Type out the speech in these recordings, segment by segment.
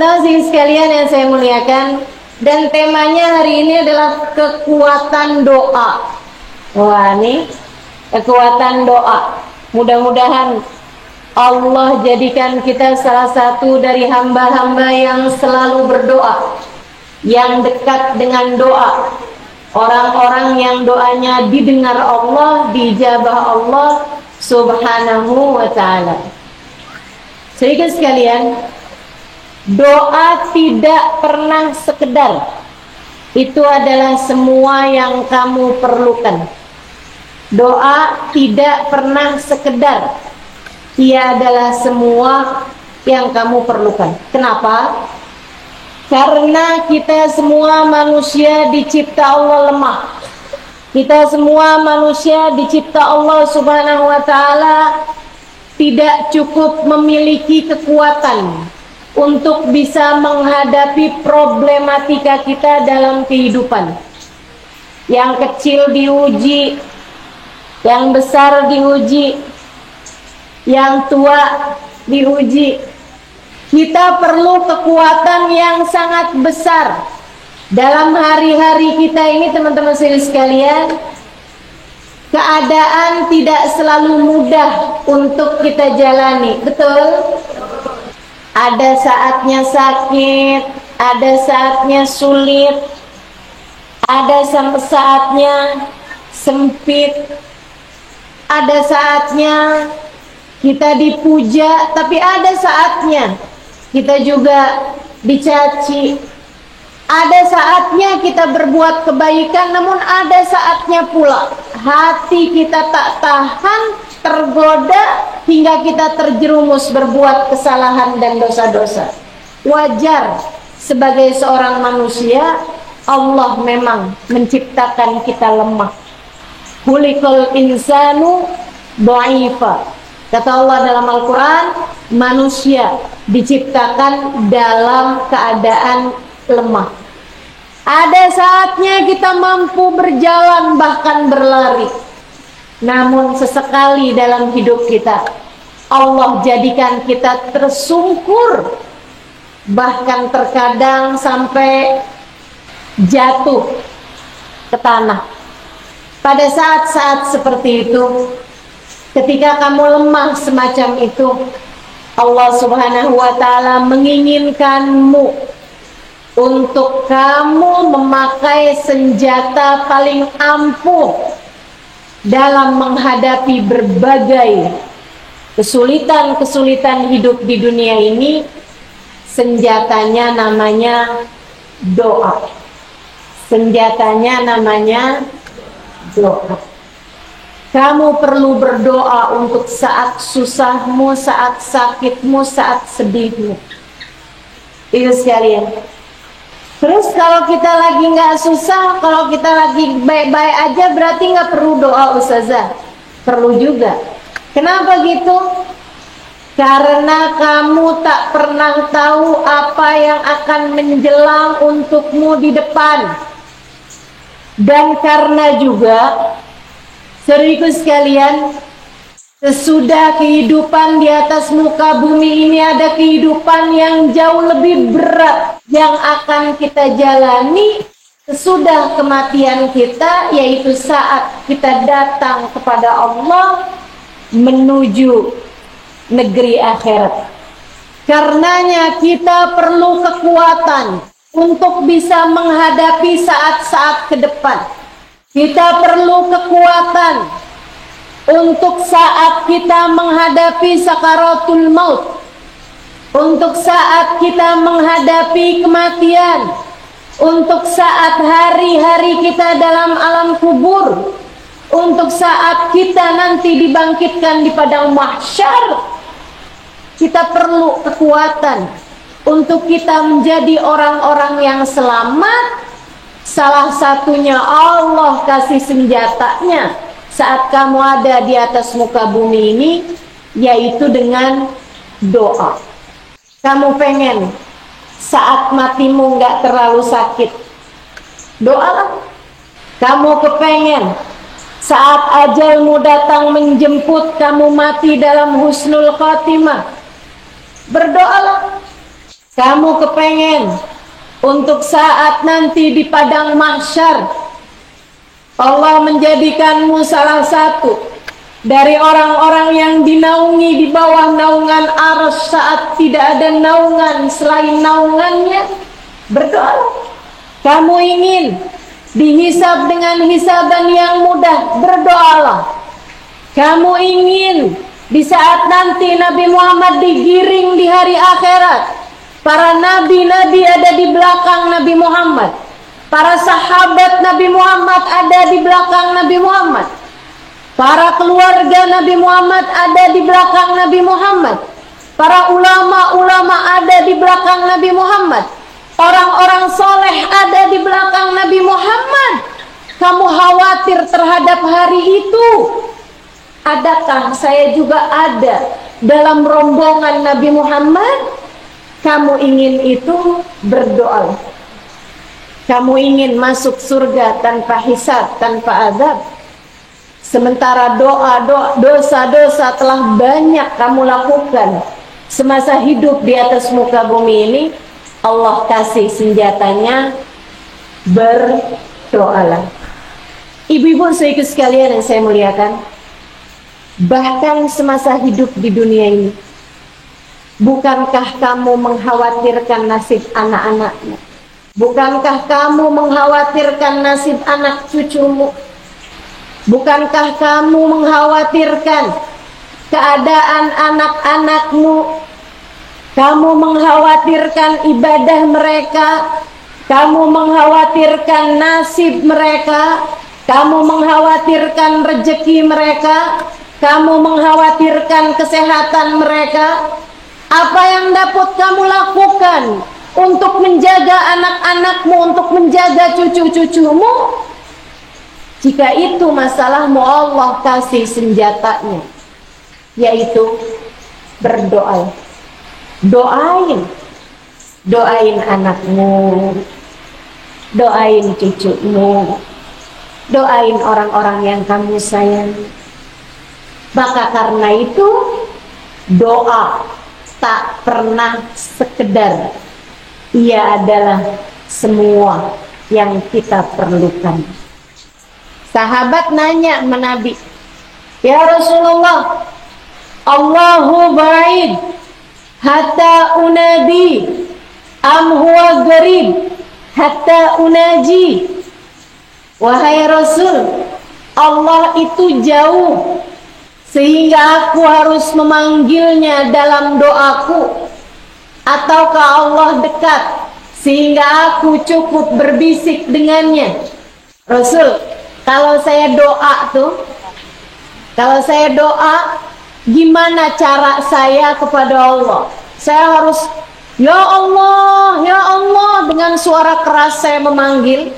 Teman-teman sekalian yang saya muliakan, dan temanya hari ini adalah kekuatan doa. Wah, ini kekuatan doa. Mudah-mudahan Allah jadikan kita salah satu dari hamba-hamba yang selalu berdoa, yang dekat dengan doa, orang-orang yang doanya didengar Allah, dijabah Allah subhanahu wa ta'ala. Saudara sekalian, doa tidak pernah sekedar. Itu adalah semua yang kamu perlukan. Doa tidak pernah sekedar. Ia adalah semua yang kamu perlukan. Kenapa? Karena kita semua manusia dicipta Allah lemah. Kita semua manusia dicipta Allah subhanahu wa ta'ala tidak cukup memiliki kekuatan untuk bisa menghadapi problematika kita dalam kehidupan. Yang kecil diuji, yang besar diuji, yang tua diuji. Kita perlu kekuatan yang sangat besar dalam hari-hari kita ini, teman-teman sekalian. Keadaan tidak selalu mudah untuk kita jalani, betul? Ada saatnya sakit, ada saatnya sulit, ada saatnya sempit, ada saatnya kita dipuja, tapi ada saatnya kita juga dicaci. Ada saatnya kita berbuat kebaikan, namun ada saatnya pula hati kita tak tahan, tergoda, hingga kita terjerumus berbuat kesalahan dan dosa-dosa. Wajar, sebagai seorang manusia, Allah memang menciptakan kita lemah. Khuliqal insanu dha'ifa. Kata Allah dalam Al-Quran, manusia diciptakan dalam keadaan lemah. Ada saatnya kita mampu berjalan bahkan berlari, namun sesekali dalam hidup kita Allah jadikan kita tersungkur, bahkan terkadang sampai jatuh ke tanah. Pada saat-saat seperti itu, ketika kamu lemah semacam itu, Allah subhanahu wa ta'ala menginginkanmu untuk kamu memakai senjata paling ampuh dalam menghadapi berbagai kesulitan-kesulitan hidup di dunia ini. Senjatanya namanya doa. Senjatanya namanya doa. Kamu perlu berdoa untuk saat susahmu, saat sakitmu, saat sedihmu. Itu sekalian. Terus kalau kita lagi nggak susah, kalau kita lagi baik-baik aja, berarti nggak perlu doa, Ustazah? Perlu juga. Kenapa gitu? Karena kamu tak pernah tahu apa yang akan menjelang untukmu di depan. Dan karena juga, saudariku sekalian, sesudah kehidupan di atas muka bumi ini ada kehidupan yang jauh lebih berat yang akan kita jalani sesudah kematian kita, yaitu saat kita datang kepada Allah menuju negeri akhirat. Karenanya kita perlu kekuatan untuk bisa menghadapi saat-saat ke depan. Kita perlu kekuatan untuk saat kita menghadapi sakaratul maut, untuk saat kita menghadapi kematian, untuk saat hari-hari kita dalam alam kubur, untuk saat kita nanti dibangkitkan di padang mahsyar. Kita perlu kekuatan untuk kita menjadi orang-orang yang selamat. Salah satunya Allah kasih senjatanya saat kamu ada di atas muka bumi ini, yaitu dengan doa. Kamu pengen saat matimu nggak terlalu sakit, doalah. Kamu kepengen saat ajalmu datang menjemput, kamu mati dalam husnul khotimah, berdoalah. Kamu kepengen untuk saat nanti di padang mahsyar Allah menjadikanmu salah satu dari orang-orang yang dinaungi di bawah naungan arsy saat tidak ada naungan selain naungannya. Berdoa. Kamu ingin dihisab dengan hisaban yang mudah, berdoalah. Kamu ingin di saat nanti Nabi Muhammad digiring di hari akhirat, para nabi-nabi ada di belakang Nabi Muhammad, para sahabat Nabi Muhammad ada di belakang Nabi Muhammad, para keluarga Nabi Muhammad ada di belakang Nabi Muhammad, para ulama-ulama ada di belakang Nabi Muhammad, orang-orang soleh ada di belakang Nabi Muhammad. Kamu khawatir terhadap hari itu? Adakah saya juga ada dalam rombongan Nabi Muhammad? Kamu ingin itu, berdoa. Kamu ingin masuk surga tanpa hisab, tanpa azab. Sementara dosa-dosa telah banyak kamu lakukan semasa hidup di atas muka bumi ini. Allah kasih senjatanya, berdoalah. Ibu-ibu saudaraku sekalian yang saya muliakan, bahkan semasa hidup di dunia ini, bukankah kamu mengkhawatirkan nasib anak-anakmu? Bukankah kamu mengkhawatirkan nasib anak cucumu? Bukankah kamu mengkhawatirkan keadaan anak-anakmu? Kamu mengkhawatirkan ibadah mereka, kamu mengkhawatirkan nasib mereka, kamu mengkhawatirkan rezeki mereka, kamu mengkhawatirkan kesehatan mereka. Apa yang dapat kamu lakukan untuk menjaga anak-anakmu, untuk menjaga cucu-cucumu? Jika itu masalahmu, Allah kasih senjatanya, yaitu berdoa. Doain anakmu, doain cucumu, doain orang-orang yang kamu sayang. Maka karena itu, doa tak pernah sekedar, ia adalah semua yang kita perlukan. Sahabat nanya sama Nabi, ya Rasulullah, Allahu ba'id hatta unadi am huwa garib hatta unaji. Wahai Rasul, Allah itu jauh sehingga aku harus memanggilnya dalam doaku, ataukah Allah dekat sehingga aku cukup berbisik dengannya? Rasul, kalau saya doa gimana cara saya kepada Allah? Saya harus ya Allah dengan suara keras saya memanggil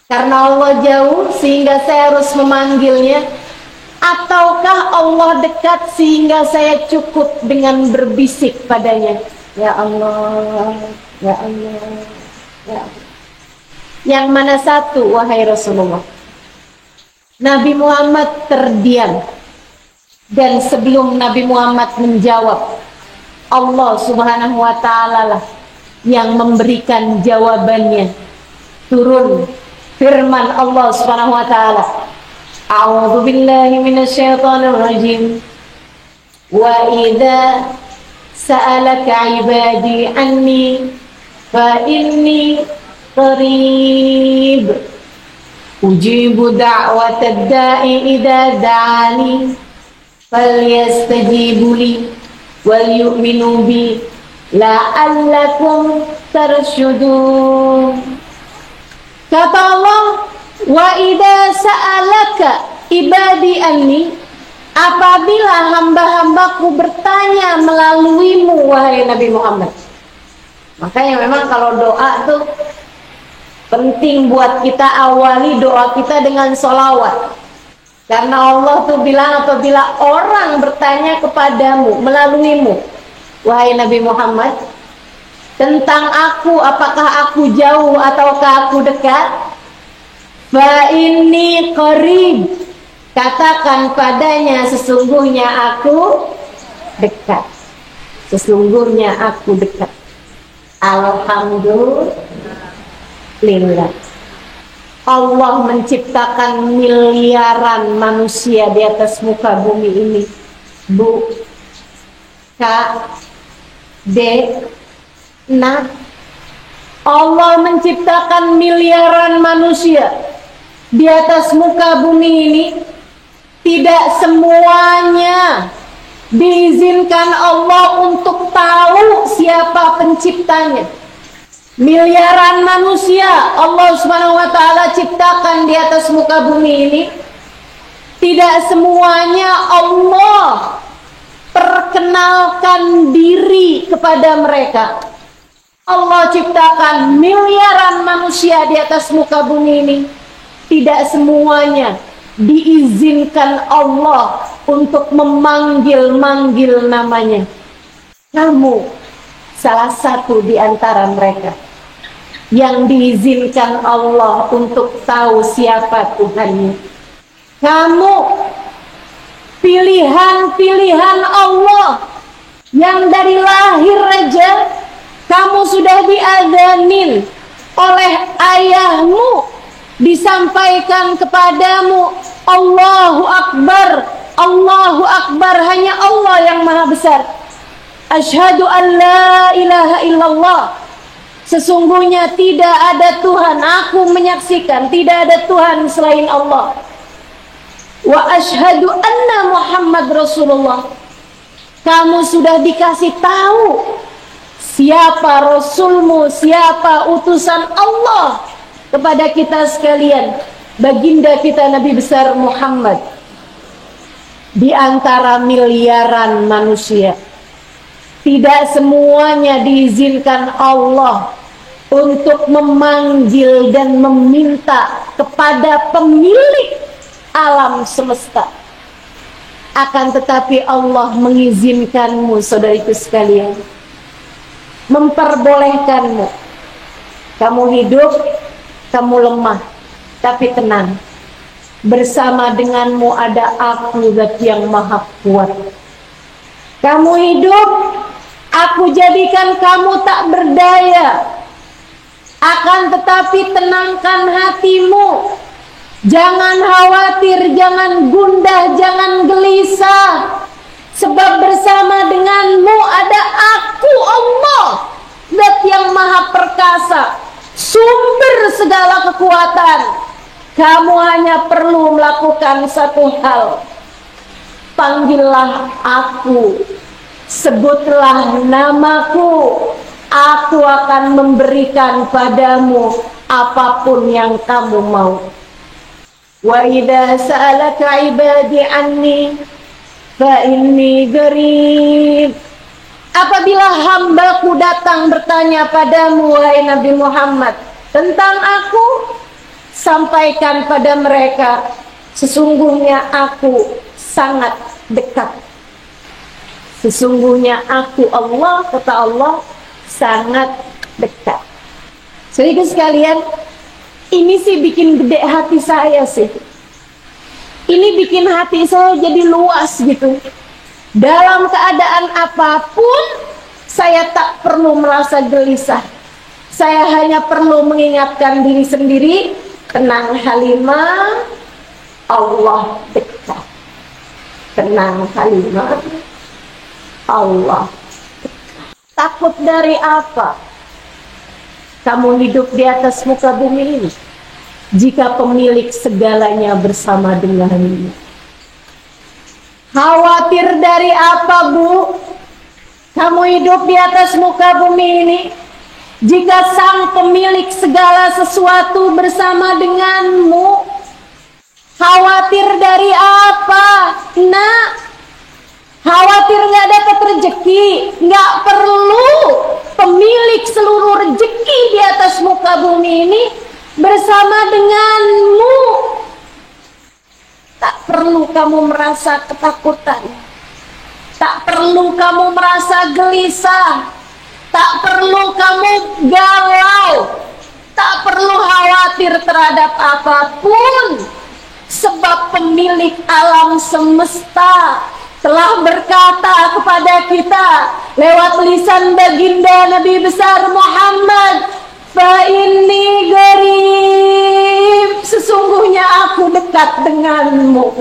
karena Allah jauh sehingga saya harus memanggilnya, ataukah Allah dekat sehingga saya cukup dengan berbisik padanya, ya Allah, ya Allah, ya Allah. Yang mana satu, wahai Rasulullah? Nabi Muhammad terdiam. Dan sebelum Nabi Muhammad menjawab, Allah subhanahu wa ta'ala lah yang memberikan jawabannya. Turun firman Allah subhanahu wa ta'ala, a'udzu billahi minasyaitonir rajim, wa idza sa'alaka ibadi anni fa inni qarib ujibu da'watad da'i idza da'ani falyastajibu li wal yu'minu bi la'allakum tarsyudun. Kata Allah, wa idza sa'alaka ibadi anni, apabila hamba-hambaku bertanya melaluimu wahai Nabi Muhammad. Makanya memang kalau doa tuh penting buat kita awali doa kita dengan sholawat. Karena Allah tuh bilang apabila orang bertanya kepadamu, melaluimu, wahai Nabi Muhammad, tentang aku, apakah aku jauh ataukah aku dekat? Fa inni qarib, katakan padanya sesungguhnya aku dekat. Sesungguhnya aku dekat. Alhamdulillah. Allah menciptakan miliaran manusia di atas muka bumi ini. Bu, Kak, Dek, Nak, Allah menciptakan miliaran manusia di atas muka bumi ini. Tidak semuanya diizinkan Allah untuk tahu siapa penciptanya. Miliaran manusia Allah Subhanahu wa taala ciptakan di atas muka bumi ini. Tidak semuanya Allah perkenalkan diri kepada mereka. Allah ciptakan miliaran manusia di atas muka bumi ini. Tidak semuanya diizinkan Allah untuk memanggil-manggil namanya. Kamu salah satu di antara mereka yang diizinkan Allah untuk tahu siapa Tuhannya. Kamu pilihan-pilihan Allah yang dari lahir aja kamu sudah diadzanin oleh ayahmu, disampaikan kepadamu Allahu Akbar, Allahu Akbar, hanya Allah yang maha besar. Asyhadu an la ilaha illallah, sesungguhnya tidak ada Tuhan, aku menyaksikan tidak ada Tuhan selain Allah. Wa asyhadu anna Muhammad Rasulullah, kamu sudah dikasih tahu siapa Rasulmu, siapa utusan Allah kepada kita sekalian, baginda kita Nabi besar Muhammad. Di antara miliaran manusia, tidak semuanya diizinkan Allah untuk memanggil dan meminta kepada pemilik alam semesta. Akan tetapi Allah mengizinkanmu, saudariku sekalian, memperbolehkanmu. Kamu hidup, kamu lemah, tapi tenang. Bersama denganmu ada aku, Zat yang maha kuat. Kamu hidup, aku jadikan kamu tak berdaya. Akan tetapi tenangkan hatimu. Jangan khawatir, jangan gundah, jangan gelisah. Sebab bersama denganmu ada aku, Allah, Zat yang maha perkasa, sumber segala kekuatan. Kamu hanya perlu melakukan satu hal. Panggillah aku, sebutlah namaku, aku akan memberikan padamu apapun yang kamu mau. Wa idza sa'alaka ibadi anni fa inni qarib. Apabila hambaku datang bertanya padamu, wahai Nabi Muhammad, tentang aku, sampaikan pada mereka, sesungguhnya aku sangat dekat. Sesungguhnya aku, Allah, kata Allah, sangat dekat. Saudara sekalian, ini sih bikin gede hati saya sih. Ini bikin hati saya jadi luas gitu. Dalam keadaan apapun, saya tak perlu merasa gelisah. Saya hanya perlu mengingatkan diri sendiri, tenang Halimah, Allah dekat. Tenang Halimah, Allah dekat. Takut dari apa? Kamu hidup di atas muka bumi ini, jika pemilik segalanya bersama denganmu. Khawatir dari apa, Bu? Kamu hidup di atas muka bumi ini, jika sang pemilik segala sesuatu bersama denganmu. Khawatir dari apa? Nah, khawatir nggak dapat rezeki? Nggak perlu. Pemilik seluruh rezeki di atas muka bumi ini bersama denganmu. Tak perlu kamu merasa ketakutan. Tak perlu kamu merasa gelisah. Tak perlu kamu galau. Tak perlu khawatir terhadap apapun. Sebab pemilik alam semesta telah berkata kepada kita lewat lisan baginda Nabi besar Muhammad, fa inni qarib, sesungguhnya aku dekat denganmu.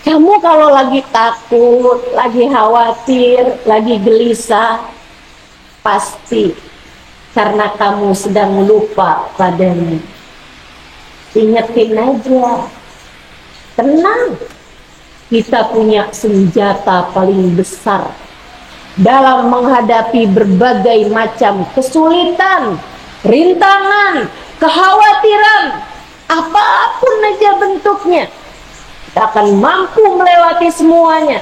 Kamu kalau lagi takut, lagi khawatir, lagi gelisah, pasti karena kamu sedang lupa padamu. Ingetin aja, tenang. Kita punya senjata paling besar dalam menghadapi berbagai macam kesulitan, rintangan, kekhawatiran, apapun aja bentuknya. Kita akan mampu melewati semuanya.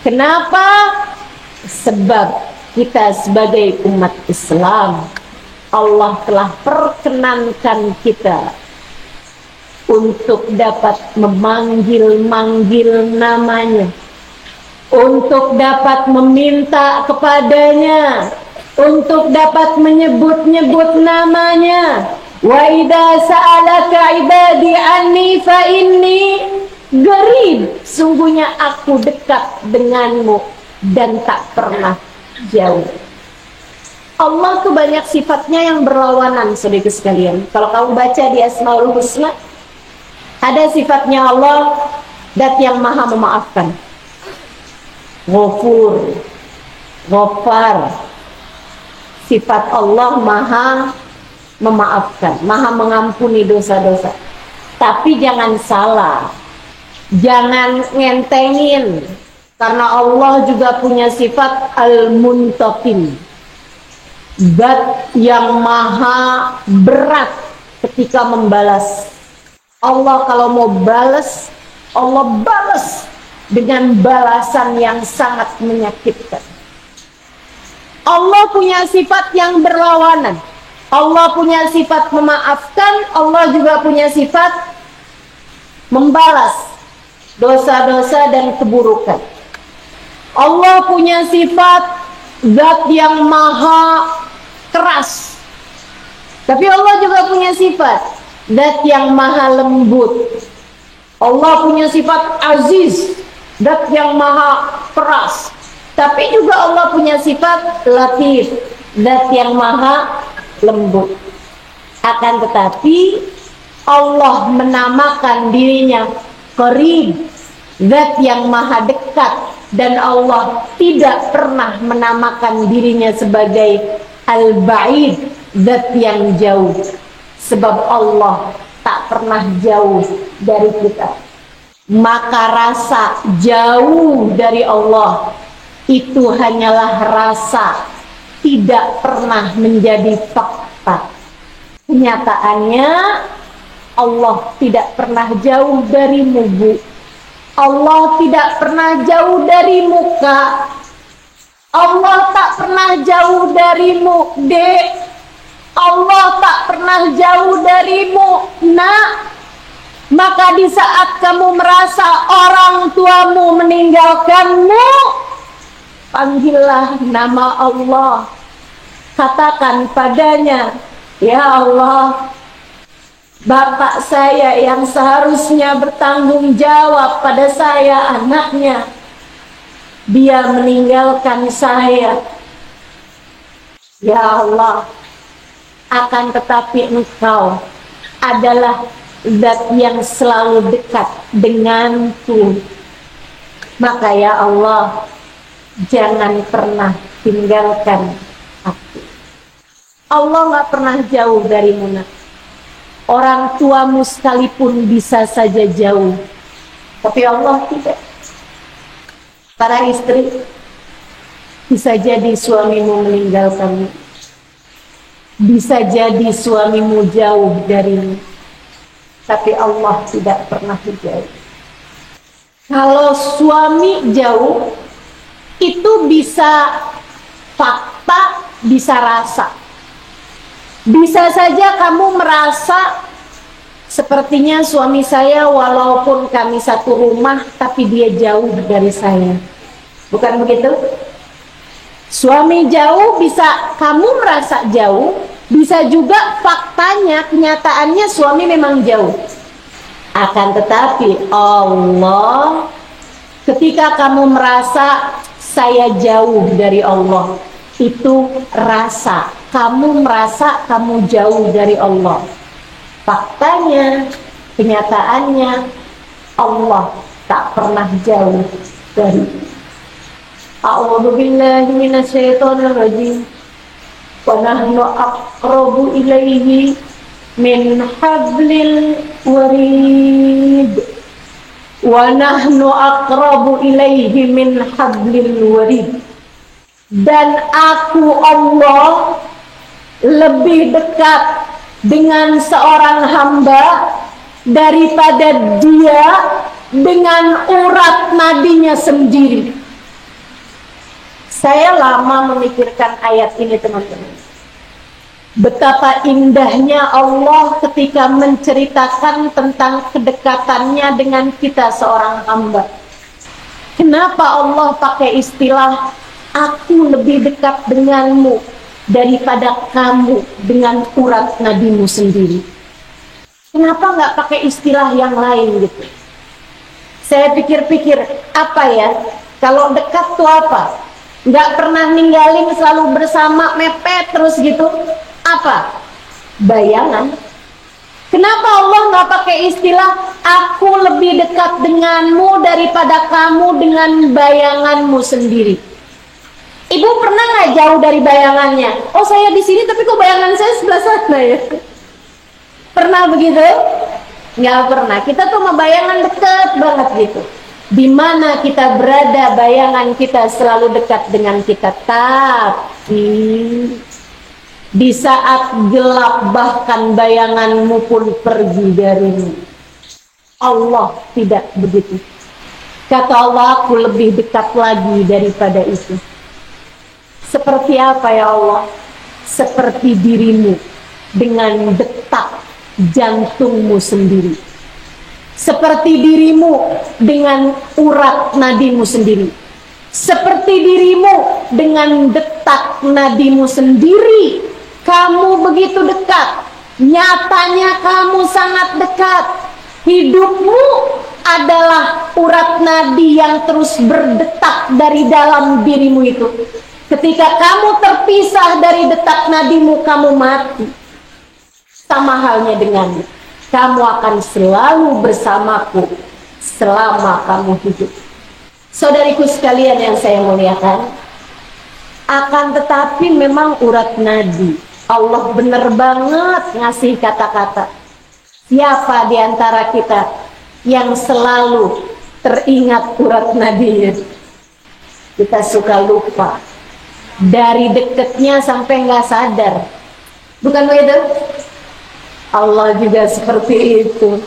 Kenapa? Sebab kita sebagai umat Islam, Allah telah perkenankan kita untuk dapat memanggil-manggil namanya, untuk dapat meminta kepadanya, untuk dapat menyebut-nyebut namanya. Wa idza sa'alaka ibadi anni fa inni qarib, sungguhnya aku dekat denganmu dan tak pernah jauh. Allah tuh banyak sifatnya yang berlawanan, saudara sekalian. Kalau kamu baca di Asmaul Husna, ada sifatnya Allah, zat yang maha memaafkan, Ghafur, Ghaffar. Sifat Allah maha memaafkan, maha mengampuni dosa-dosa. Tapi jangan salah, jangan ngentengin, karena Allah juga punya sifat Al-Muntaqim, zat yang maha berat ketika membalas. Allah kalau mau balas, Allah balas dengan balasan yang sangat menyakitkan. Allah punya sifat yang berlawanan. Allah punya sifat memaafkan, Allah juga punya sifat membalas dosa-dosa dan keburukan. Allah punya sifat zat yang maha keras, tapi Allah juga punya sifat zat yang maha lembut. Allah punya sifat aziz, zat yang maha keras, tapi juga Allah punya sifat latif, zat yang maha lembut. Akan tetapi Allah menamakan dirinya Qarib, zat yang maha dekat, dan Allah tidak pernah menamakan dirinya sebagai Al-Ba'id, zat yang jauh. Sebab Allah tak pernah jauh dari kita. Maka rasa jauh dari Allah itu hanyalah rasa, tidak pernah menjadi fakta. Kenyataannya Allah tidak pernah jauh darimu, Bu. Allah tidak pernah jauh dari muka. Allah tak pernah jauh darimu, Dek. Allah tak pernah jauh darimu, Nak. Maka di saat kamu merasa orang tuamu meninggalkanmu, panggillah nama Allah. Katakan padanya, ya Allah, Bapak saya yang seharusnya bertanggung jawab pada saya, anaknya, dia meninggalkan saya. Ya Allah, akan tetapi Engkau adalah zat yang selalu dekat denganku. Maka ya Allah, jangan pernah tinggalkan aku. Allah gak pernah jauh darimu, Nak. Orang tuamu sekalipun bisa saja jauh, tapi Allah tidak. Para istri, bisa jadi suamimu meninggalkanmu, bisa jadi suamimu jauh darimu, tapi Allah tidak pernah jauh. Kalau suami jauh, itu bisa fakta, bisa rasa. Bisa saja kamu merasa sepertinya suami saya walaupun kami satu rumah, tapi dia jauh dari saya. Bukan begitu? Suami jauh, bisa kamu merasa jauh, bisa juga faktanya, kenyataannya suami memang jauh. Akan tetapi Allah Ketika kamu merasa saya jauh dari Allah, itu rasa. Kamu merasa kamu jauh dari Allah. Faktanya, kenyataannya, Allah tak pernah jauh dari. A'udzu billahi minasyaitonir rajim. Wa nahnu aqrabu ilaihi min hablil warid. Wa nahnu aqrabu ilaihi min hablil warid. Dan aku Allah lebih dekat dengan seorang hamba daripada dia dengan urat nadinya sendiri. Saya lama memikirkan ayat ini, teman-teman. Betapa indahnya Allah ketika menceritakan tentang kedekatannya dengan kita seorang hamba. Kenapa Allah pakai istilah aku lebih dekat denganmu daripada kamu dengan urat nadimu sendiri? Kenapa nggak pakai istilah yang lain gitu? Saya pikir-pikir, apa ya? Kalau dekat tuh apa? Nggak pernah ninggalin, selalu bersama, mepet terus gitu. Apa? Bayangan. Kenapa Allah nggak pakai istilah aku lebih dekat denganmu daripada kamu dengan bayanganmu sendiri? Ibu pernah nggak jauh dari bayangannya? Oh, saya di sini tapi kok bayangan saya sebelah sana ya? Pernah begitu? Nggak pernah. Kita tuh sama bayangan deket banget gitu. Di mana kita berada, bayangan kita selalu dekat dengan kita. Tapi di saat gelap bahkan bayanganmu pun pergi darimu. Allah tidak begitu. Kata Allah, aku lebih dekat lagi daripada itu. Seperti apa ya Allah? Seperti dirimu dengan detak jantungmu sendiri. Seperti dirimu dengan urat nadimu sendiri. Seperti dirimu dengan detak nadimu sendiri. Kamu begitu dekat. Nyatanya kamu sangat dekat. Hidupmu adalah urat nadi yang terus berdetak dari dalam dirimu itu. Ketika kamu terpisah dari detak nadimu, kamu mati. Sama halnya denganmu. Kamu akan selalu bersamaku selama kamu hidup. Saudariku sekalian yang saya muliakan, akan tetapi memang urat nadi, Allah benar banget ngasih kata-kata. Siapa di antara kita yang selalu teringat urat nadinya? Kita suka lupa. Dari deketnya sampai nggak sadar. Bukan begitu? Allah juga seperti itu.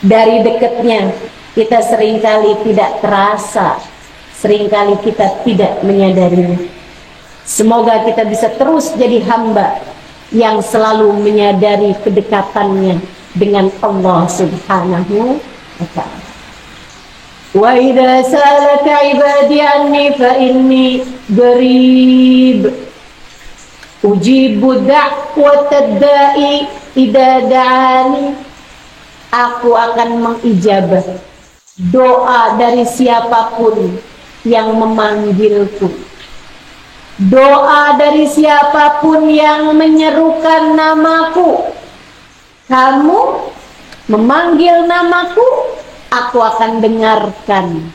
Dari dekatnya kita seringkali tidak terasa, seringkali kita tidak menyadarinya. Semoga kita bisa terus jadi hamba yang selalu menyadari kedekatannya dengan Allah Subhanahu wa ta'ala. Wa idza salaka ibadi anni fa inni qarib ujibu da'watad da'i idza da'ani. Aku akan mengijabah doa dari siapapun yang memanggilku, doa dari siapapun yang menyerukan namaku. Kamu memanggil namaku, aku akan dengarkan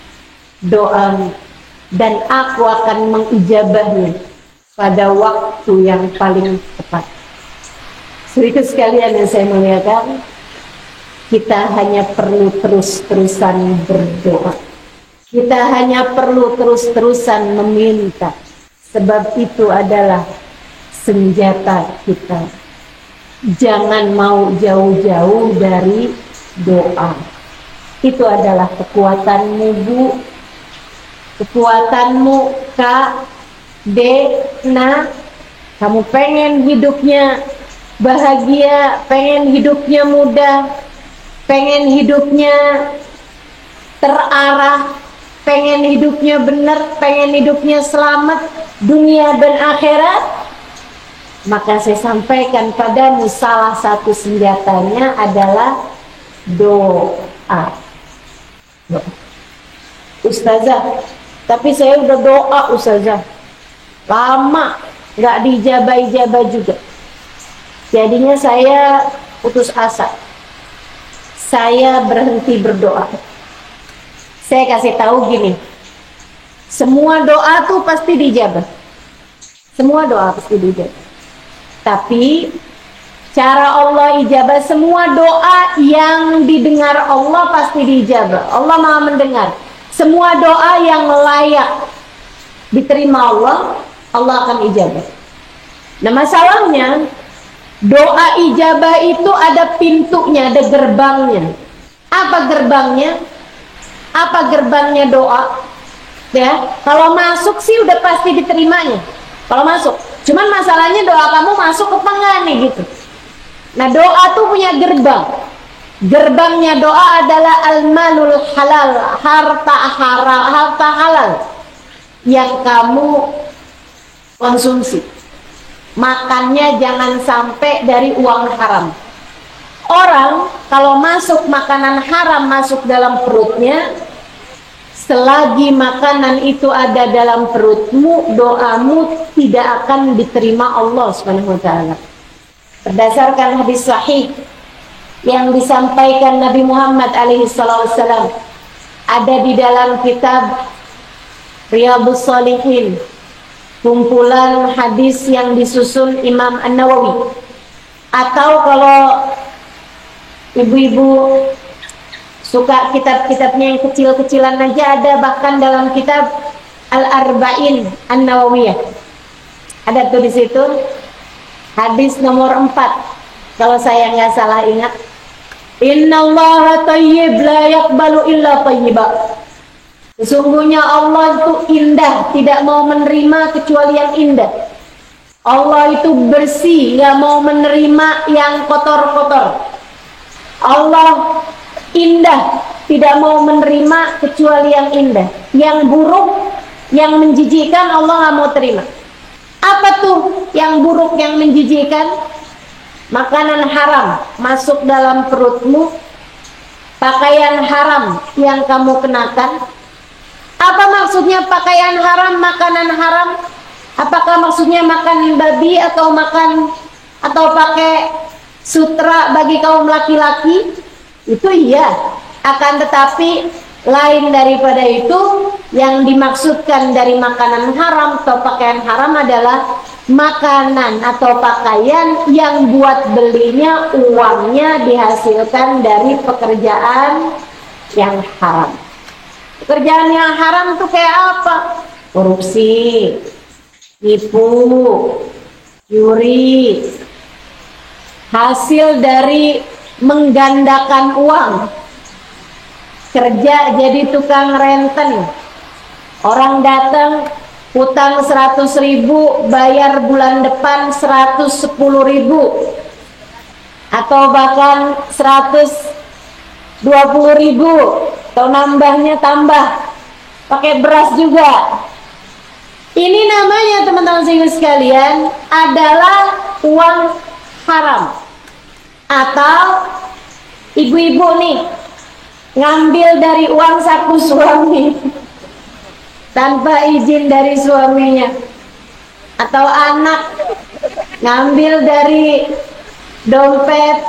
doamu dan aku akan mengijabahnya pada waktu yang paling tepat. Sedikit sekalian yang saya muliakan, kita hanya perlu terus-terusan berdoa. Kita hanya perlu terus-terusan meminta. Sebab itu adalah senjata kita. Jangan mau jauh-jauh dari doa. Itu adalah kekuatanmu, Bu. Kekuatanmu, Kak, Dek, Nak. Kamu pengen hidupnya bahagia, pengen hidupnya mudah, pengen hidupnya terarah, pengen hidupnya benar, pengen hidupnya selamat dunia dan akhirat, maka saya sampaikan padamu salah satu senjatanya adalah doa. Ustazah, tapi saya udah doa Ustazah, lama nggak dijabah-ijabah juga. Jadinya saya putus asa. Saya berhenti berdoa. Saya kasih tahu gini, semua doa tuh pasti dijabah. Semua doa pasti dijabah. Tapi cara Allah ijabah semua doa yang didengar Allah pasti dijabah. Allah Maha mendengar. Semua doa yang layak diterima Allah, Allah akan ijabah. Nah masalahnya, doa ijabah itu ada pintunya, ada gerbangnya. Apa gerbangnya? Apa gerbangnya doa? Ya, kalau masuk sih udah pasti diterimanya. Kalau masuk, cuman masalahnya doa kamu masuk apa enggak nih gitu. Nah doa tuh punya gerbang. Gerbangnya doa adalah al-malul halal, harta halal yang kamu konsumsi. Makannya jangan sampai dari uang haram. Orang kalau masuk makanan haram masuk dalam perutnya, selagi makanan itu ada dalam perutmu, doamu tidak akan diterima Allah Subhanahu wa taala. Berdasarkan hadis sahih yang disampaikan Nabi Muhammad alaihissalam, ada di dalam kitab Riyadhus Shalihin, kumpulan hadis yang disusun Imam An-Nawawi. Atau kalau ibu-ibu suka kitab-kitabnya yang kecil-kecilan aja, ada bahkan dalam kitab Al-Arba'in An-Nawawiyah. Ada tuh di situ hadis nomor 4 kalau saya nggak salah ingat. Innallaha thayyib la yaqbalu illa thayyiba. Sesungguhnya Allah itu indah, tidak mau menerima kecuali yang indah. Allah itu bersih, nggak mau menerima yang kotor-kotor. Allah indah, tidak mau menerima kecuali yang indah. Yang buruk, yang menjijikkan Allah nggak mau terima. Apa tuh yang buruk, yang menjijikkan? Makanan haram masuk dalam perutmu, pakaian haram yang kamu kenakan. Apa maksudnya pakaian haram, makanan haram? Apakah maksudnya makan babi atau makan atau pakai sutra bagi kaum laki-laki? Itu iya, akan tetapi lain daripada itu. Yang dimaksudkan dari makanan haram atau pakaian haram adalah makanan atau pakaian yang buat belinya uangnya dihasilkan dari pekerjaan yang haram. Pekerjaan yang haram itu kayak apa? Korupsi, tipu, curi, hasil dari menggandakan uang, kerja jadi tukang renten, orang datang utang 100.000, bayar bulan depan 110.000, atau bahkan 120.000, atau nambahnya tambah pakai beras juga. Ini namanya teman-teman sekalian adalah uang haram. Atau ibu-ibu nih ngambil dari uang saku suami tanpa izin dari suaminya, atau anak ngambil dari dompet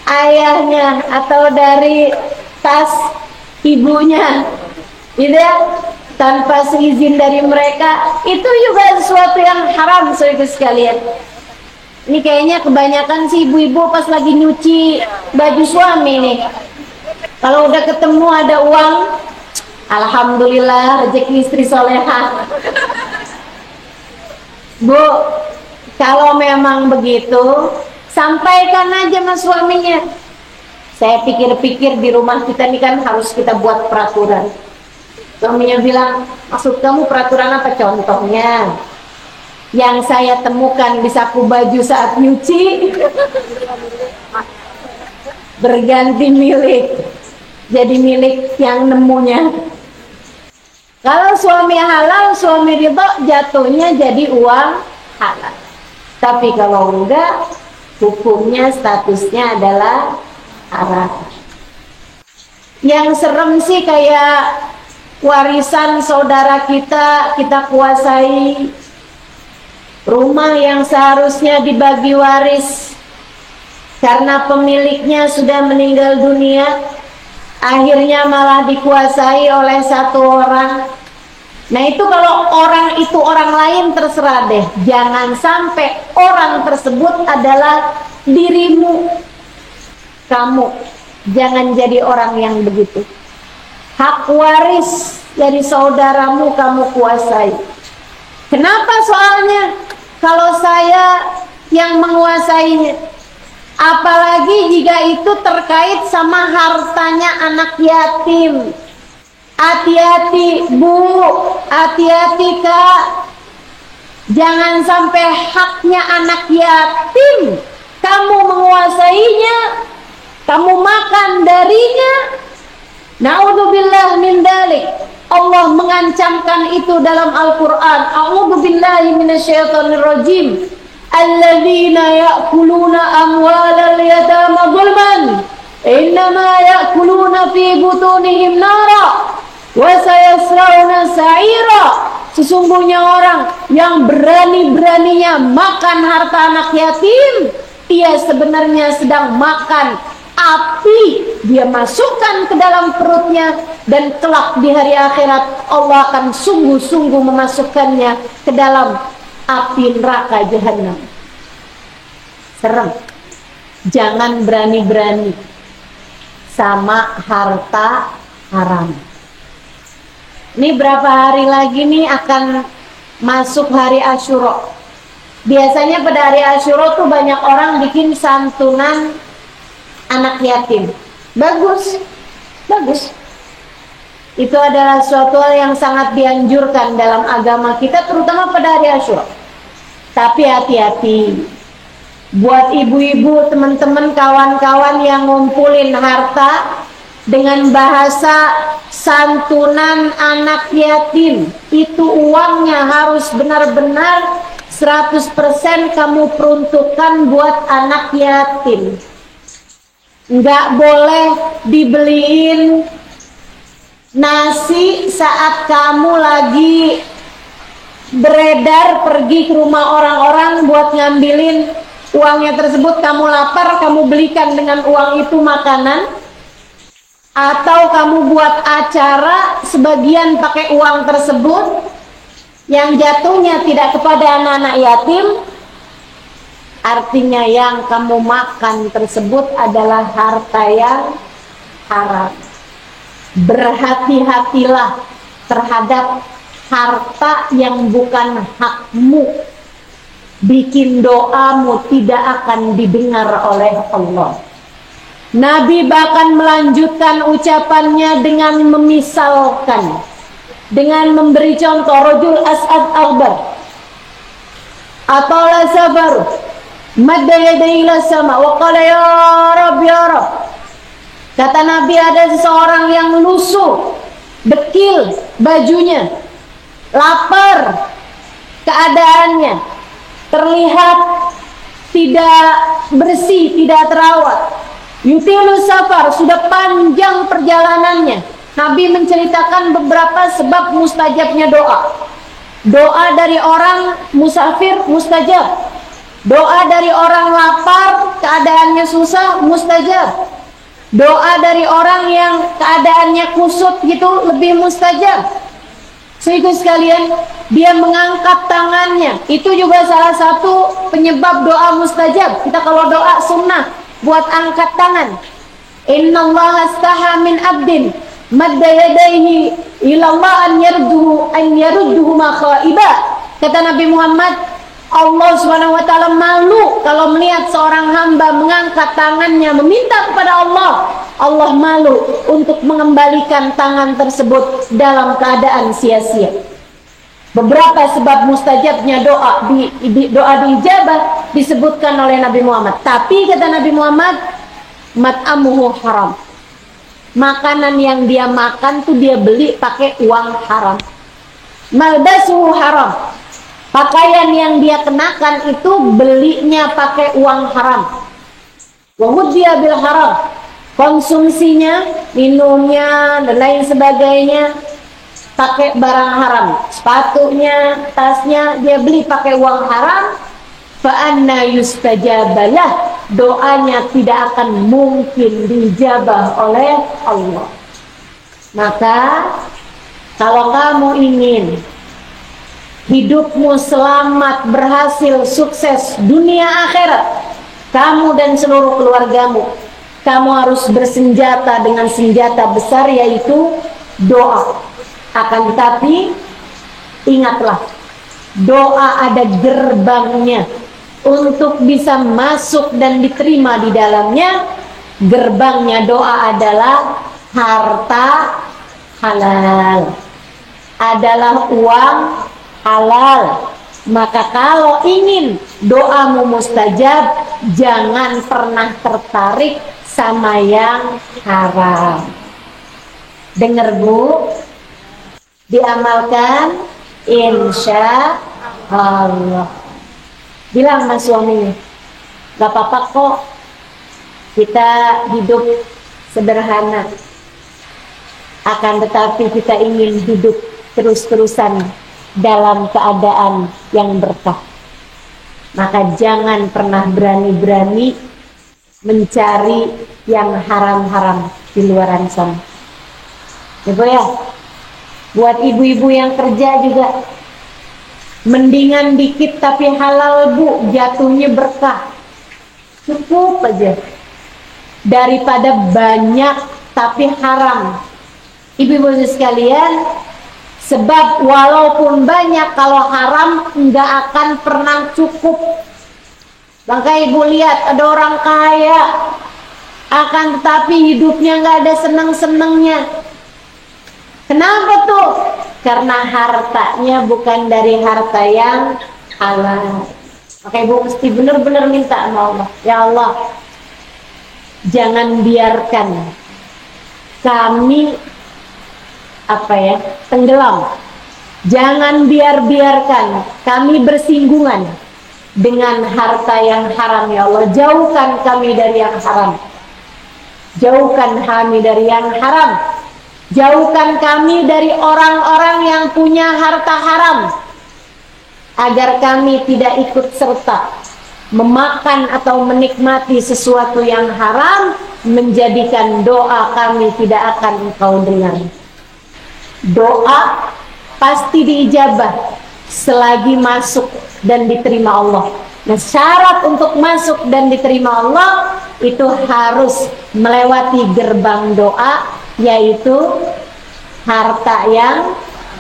ayahnya atau dari tas ibunya, gitu ya, tanpa seizin dari mereka. Itu juga sesuatu yang haram, saudara sekalian. Ini kayaknya kebanyakan sih ibu-ibu pas lagi nyuci baju suami nih, kalau udah ketemu ada uang, alhamdulillah rezeki istri soleha. Bu, kalau memang begitu, sampaikan aja sama suaminya. Saya pikir-pikir di rumah kita ini kan harus kita buat peraturan. Suaminya bilang, maksud kamu peraturan apa? Contohnya yang saya temukan di saku baju saat nyuci berganti milik, jadi milik yang nemunya. Kalau suami halal, suami ridho, jatuhnya jadi uang halal. Tapi kalau enggak, hukumnya statusnya adalah haram. Yang serem sih kayak warisan saudara kita kuasai. Rumah yang seharusnya dibagi waris karena pemiliknya sudah meninggal dunia, akhirnya malah dikuasai oleh satu orang. Nah itu kalau orang itu orang lain terserah deh. Jangan sampai orang tersebut adalah dirimu. Kamu jangan jadi orang yang begitu. Hak waris dari saudaramu kamu kuasai. Kenapa soalnya? Kalau saya yang menguasainya. Apalagi jika itu terkait sama hartanya anak yatim. Hati-hati Bu, hati-hati Kak. Jangan sampai haknya anak yatim kamu menguasainya, kamu makan darinya. Na'udzubillah min dalik. Allah mengancamkan itu dalam Al-Quran. A'udzubillahi minasyaitonirrajim. Alladzina ya'kuluna amwalal yatama zulman innama ya'kuluna fi butunihim nara wa sayaslawna sa'ira. Sesungguhnya orang yang berani-beraninya makan harta anak yatim, ia sebenarnya sedang makan api. Dia masukkan ke dalam perutnya, dan kelak di hari akhirat Allah akan sungguh-sungguh memasukkannya ke dalam api neraka jahanam. Serem. Jangan berani-berani sama harta haram. Ini berapa hari lagi nih akan masuk hari Asyura. Biasanya pada hari Asyura tuh banyak orang bikin santunan anak yatim. Bagus, bagus. Itu adalah suatu hal yang sangat dianjurkan dalam agama kita, terutama pada hari Asyura. Tapi hati-hati, buat ibu-ibu, teman-teman, kawan-kawan yang ngumpulin harta dengan bahasa santunan anak yatim, itu uangnya harus benar-benar 100% kamu peruntukkan buat anak yatim. Nggak boleh dibeliin nasi saat kamu lagi beredar pergi ke rumah orang-orang buat ngambilin uangnya tersebut. Kamu lapar, kamu belikan dengan uang itu makanan, atau kamu buat acara sebagian pakai uang tersebut yang jatuhnya tidak kepada anak-anak yatim. Artinya yang kamu makan tersebut adalah harta yang haram. Berhati-hatilah terhadap harta yang bukan hakmu. Bikin doamu tidak akan didengar oleh Allah. Nabi bahkan melanjutkan ucapannya dengan memisalkan, dengan memberi contoh. Rajul as'ad aghbar atala sabar madda yadayhi ila sama wa qala ya Rabb ya Rabb. Kata Nabi, ada seseorang yang lusuh, dekil bajunya, lapar keadaannya, terlihat tidak bersih, tidak terawat. Yutilu safar, sudah panjang perjalanannya. Nabi menceritakan beberapa sebab mustajabnya doa. Doa dari orang musafir mustajab. Doa dari orang lapar, keadaannya susah, mustajab. Doa dari orang yang keadaannya kusut gitu, lebih mustajab. Sehingga sekalian, dia mengangkat tangannya, itu juga salah satu penyebab doa mustajab. Kita kalau doa sunnah buat angkat tangan. Innallaha astaha min abdin madda yadayhi ilallah an yarudduhu ma khaiba. Kata Nabi Muhammad, Allah Subhanahu wa taala malu kalau melihat seorang hamba mengangkat tangannya meminta kepada Allah. Allah malu untuk mengembalikan tangan tersebut dalam keadaan sia-sia. Beberapa sebab mustajabnya doa diijabah disebutkan oleh Nabi Muhammad. Tapi kata Nabi Muhammad, mat'amuhu haram. Makanan yang dia makan tuh dia beli pakai uang haram. Malbasuhu haram. Pakaian yang dia kenakan itu belinya pakai uang haram. Wa hudhiya bil haram. konsumsinya, minumnya, dan lain sebagainya pakai barang haram. Sepatunya, tasnya dia beli pakai uang haram. Fa anna yustajabalah, doanya tidak akan mungkin dijabah oleh Allah. Maka kalau kamu ingin hidupmu selamat, berhasil, sukses dunia akhirat, kamu dan seluruh keluargamu, kamu harus bersenjata dengan senjata besar, yaitu doa. Akan tetapi ingatlah, doa ada gerbangnya. Untuk bisa masuk dan diterima di dalamnya, gerbangnya doa adalah harta halal, adalah uang halal. Maka kalau ingin doamu mustajab, jangan pernah tertarik sama yang haram. Dengar Bu, diamalkan insya Allah. Bilang sama suaminya, gak apa-apa kok kita hidup sederhana, akan tetapi kita ingin hidup terus-terusan dalam keadaan yang berkah. Maka jangan pernah berani-berani mencari yang haram-haram di luaran sana. Ibu ya, buat ibu-ibu yang kerja juga, mendingan dikit tapi halal Bu, jatuhnya berkah. Cukup aja daripada banyak tapi haram. Ibu-ibu sekalian, sebab walaupun banyak, kalau haram nggak akan pernah cukup. Maka ibu lihat ada orang kaya, akan tetapi hidupnya nggak ada seneng-senengnya. Kenapa tuh? Karena hartanya bukan dari harta yang halal. Maka ibu mesti benar-benar minta sama Allah, ya Allah, jangan biarkan kami tenggelam. Jangan biarkan kami bersinggungan dengan harta yang haram, ya Allah. Jauhkan kami dari yang haram. Jauhkan kami dari yang haram. Jauhkan kami dari orang-orang yang punya harta haram, agar kami tidak ikut serta memakan atau menikmati sesuatu yang haram, menjadikan doa kami tidak akan Engkau dengar. Doa pasti diijabah selagi masuk dan diterima Allah. Nah, syarat untuk masuk dan diterima Allah itu harus melewati gerbang doa, yaitu harta yang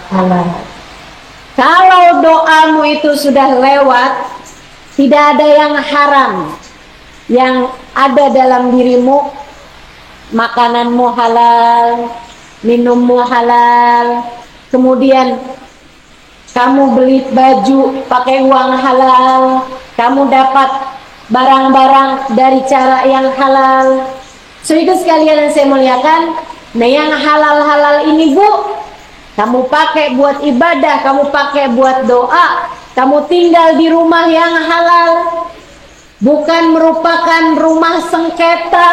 halal. Kalau doamu itu sudah lewat, tidak ada yang haram yang ada dalam dirimu, makananmu halal, minummu halal, kemudian kamu beli baju pakai uang halal, kamu dapat barang-barang dari cara yang halal. So itu sekalian yang saya muliakan. Nah, yang halal-halal ini Bu, kamu pakai buat ibadah, kamu pakai buat doa, kamu tinggal di rumah yang halal, bukan merupakan rumah sengketa,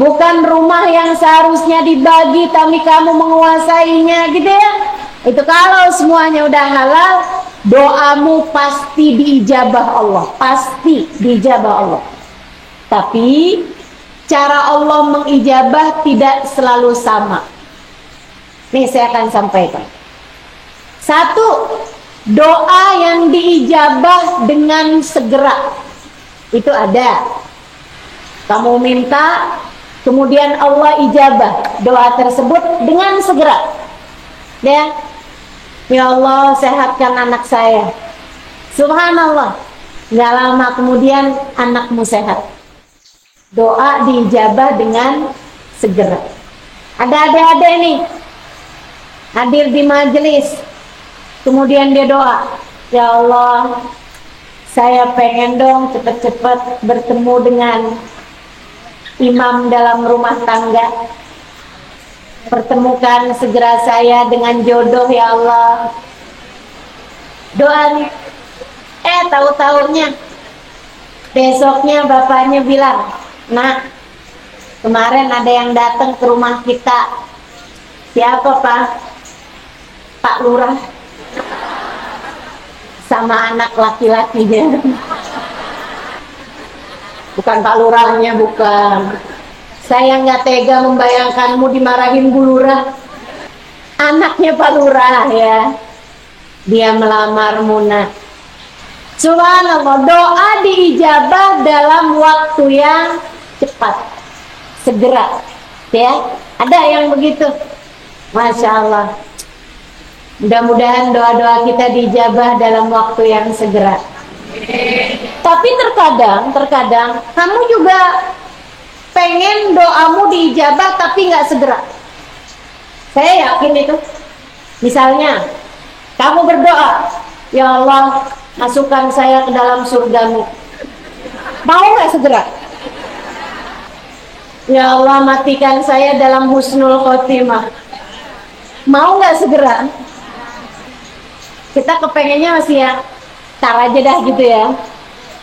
bukan rumah yang seharusnya dibagi tapi kamu menguasainya, gitu ya. Itu kalau semuanya udah halal, doamu pasti diijabah Allah, pasti diijabah Allah. Tapi cara Allah mengijabah tidak selalu sama. Nih saya akan sampaikan. Satu, doa yang diijabah dengan segera. Itu ada. Kamu minta, kemudian Allah ijabah doa tersebut dengan segera. Ya Allah, sehatkan anak saya. Subhanallah, gak lama kemudian anakmu sehat. Doa diijabah dengan segera. Ada adik-adik nih hadir di majelis, kemudian dia doa, ya Allah, saya pengen dong cepat-cepat bertemu dengan imam dalam rumah tangga. Pertemukan segera saya dengan jodoh, ya Allah. Doa nih. Tahu-taunya besoknya bapaknya bilang, nak, Kemarin ada yang datang ke rumah kita. Siapa, Pak? Pak Lurah sama anak laki-lakinya. Bukan Pak Lurahnya, bukan. Saya nggak tega membayangkanmu dimarahin Bu Lurah. Anaknya Pak Lurah ya. Dia melamar Muna. Subhanallah, doa diijabah dalam waktu yang cepat, segera. Ya, ada yang begitu. Masya Allah. Mudah-mudahan doa-doa kita diijabah dalam waktu yang segera. Tapi terkadang kamu juga pengen doamu diijabah tapi nggak segera. Saya yakin itu. Misalnya, kamu berdoa, ya Allah, masukkan saya ke dalam surgamu. Mau nggak segera? Ya Allah, matikan saya dalam husnul khotimah. Mau nggak segera? Kita kepengennya masih ya, tar aja dah gitu ya.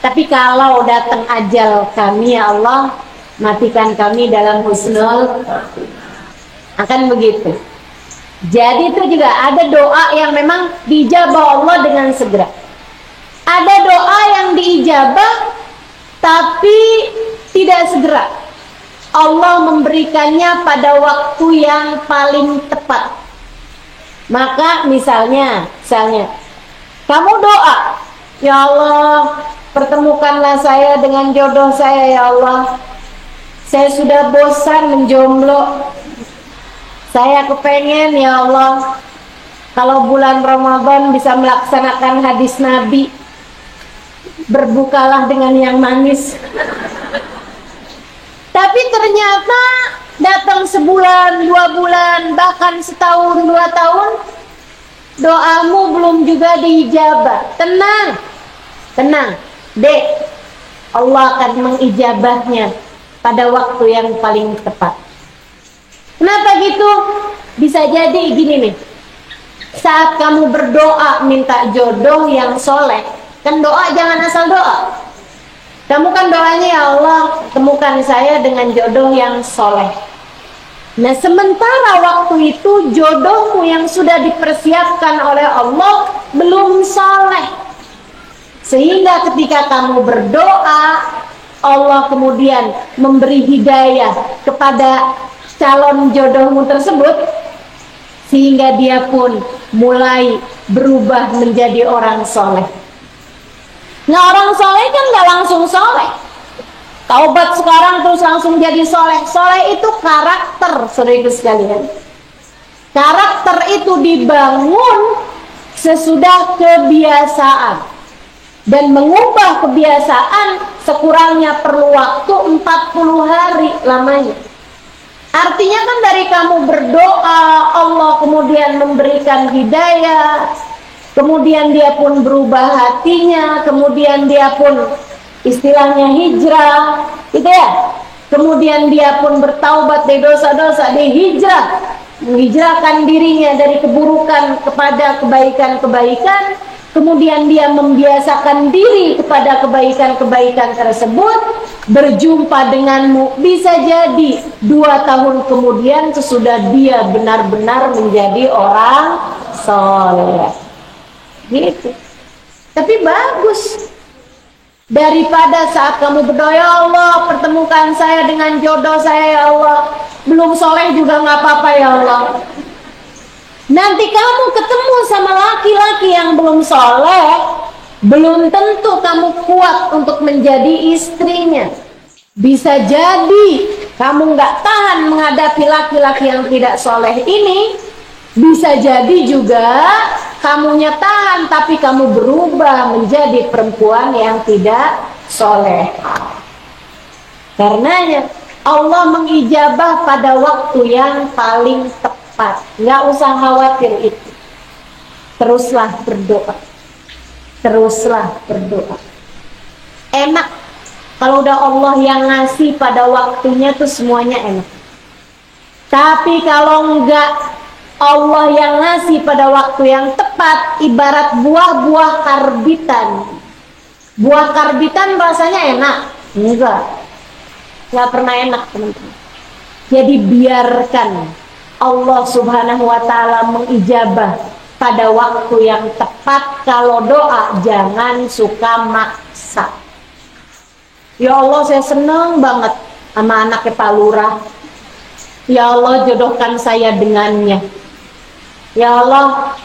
Tapi kalau datang ajal kami, ya Allah, matikan kami dalam husnul, akan begitu. Jadi itu juga ada doa yang memang diijabah Allah dengan segera. Ada doa yang diijabah tapi tidak segera. Allah memberikannya pada waktu yang paling tepat. Maka misalnya kamu doa, ya Allah, pertemukanlah saya dengan jodoh saya, ya Allah. Saya sudah bosan menjomblo. Saya kepengen, ya Allah, kalau bulan Ramadan bisa melaksanakan hadis Nabi, berbukalah dengan yang manis. Tapi ternyata datang sebulan, 2 bulan, bahkan setahun, 2 tahun, doamu belum juga diijabah. Tenang, dek, Allah akan mengijabahnya pada waktu yang paling tepat. Kenapa gitu? Bisa jadi gini nih, saat kamu berdoa minta jodoh yang soleh, kan doa jangan asal doa. Kamu kan doanya, ya Allah, temukan saya dengan jodoh yang soleh. Nah, sementara waktu itu jodohmu yang sudah dipersiapkan oleh Allah belum soleh. Sehingga ketika kamu berdoa, Allah kemudian memberi hidayah kepada calon jodohmu tersebut, sehingga dia pun mulai berubah menjadi orang soleh. Nah, orang soleh kan gak langsung soleh. Taubat sekarang terus langsung jadi soleh. Soleh itu karakter, saudara sekalian. Karakter itu dibangun sesudah kebiasaan. Dan mengubah kebiasaan sekurangnya perlu waktu 40 hari lamanya. Artinya kan dari kamu berdoa, Allah kemudian memberikan hidayah, kemudian dia pun berubah hatinya, kemudian dia pun istilahnya hijrah, gitu ya. Kemudian dia pun bertaubat dari dosa-dosa, dia hijrah, menghijrahkan dirinya dari keburukan kepada kebaikan-kebaikan. Kemudian dia membiasakan diri kepada kebaikan-kebaikan tersebut, berjumpa denganmu, bisa jadi 2 tahun kemudian sesudah dia benar-benar menjadi orang soleh. Gitu. Tapi bagus. Daripada saat kamu berdoa, ya Allah, pertemukan saya dengan jodoh saya, ya Allah. Belum soleh juga nggak apa-apa, ya Allah. Nanti kamu ketemu sama laki-laki yang belum soleh, belum tentu kamu kuat untuk menjadi istrinya. Bisa jadi kamu nggak tahan menghadapi laki-laki yang tidak soleh ini. Bisa jadi juga kamunya tahan, tapi kamu berubah menjadi perempuan yang tidak soleh. Karenanya Allah mengijabah pada waktu yang paling tepat. Nggak usah khawatir itu. Teruslah berdoa. Teruslah berdoa. Enak kalau udah Allah yang ngasih pada waktunya tuh semuanya enak. Tapi kalau enggak Allah yang ngasih pada waktu yang tepat, ibarat buah-buah karbitan. Buah karbitan rasanya enak? Enggak pernah enak, teman-teman. Jadi biarkan Allah Subhanahu wa Ta'ala mengijabah pada waktu yang tepat. Kalau doa jangan suka maksa. Ya Allah, saya senang banget sama anaknya Pak Lurah. Ya Allah, jodohkan saya dengannya. Ya Allah,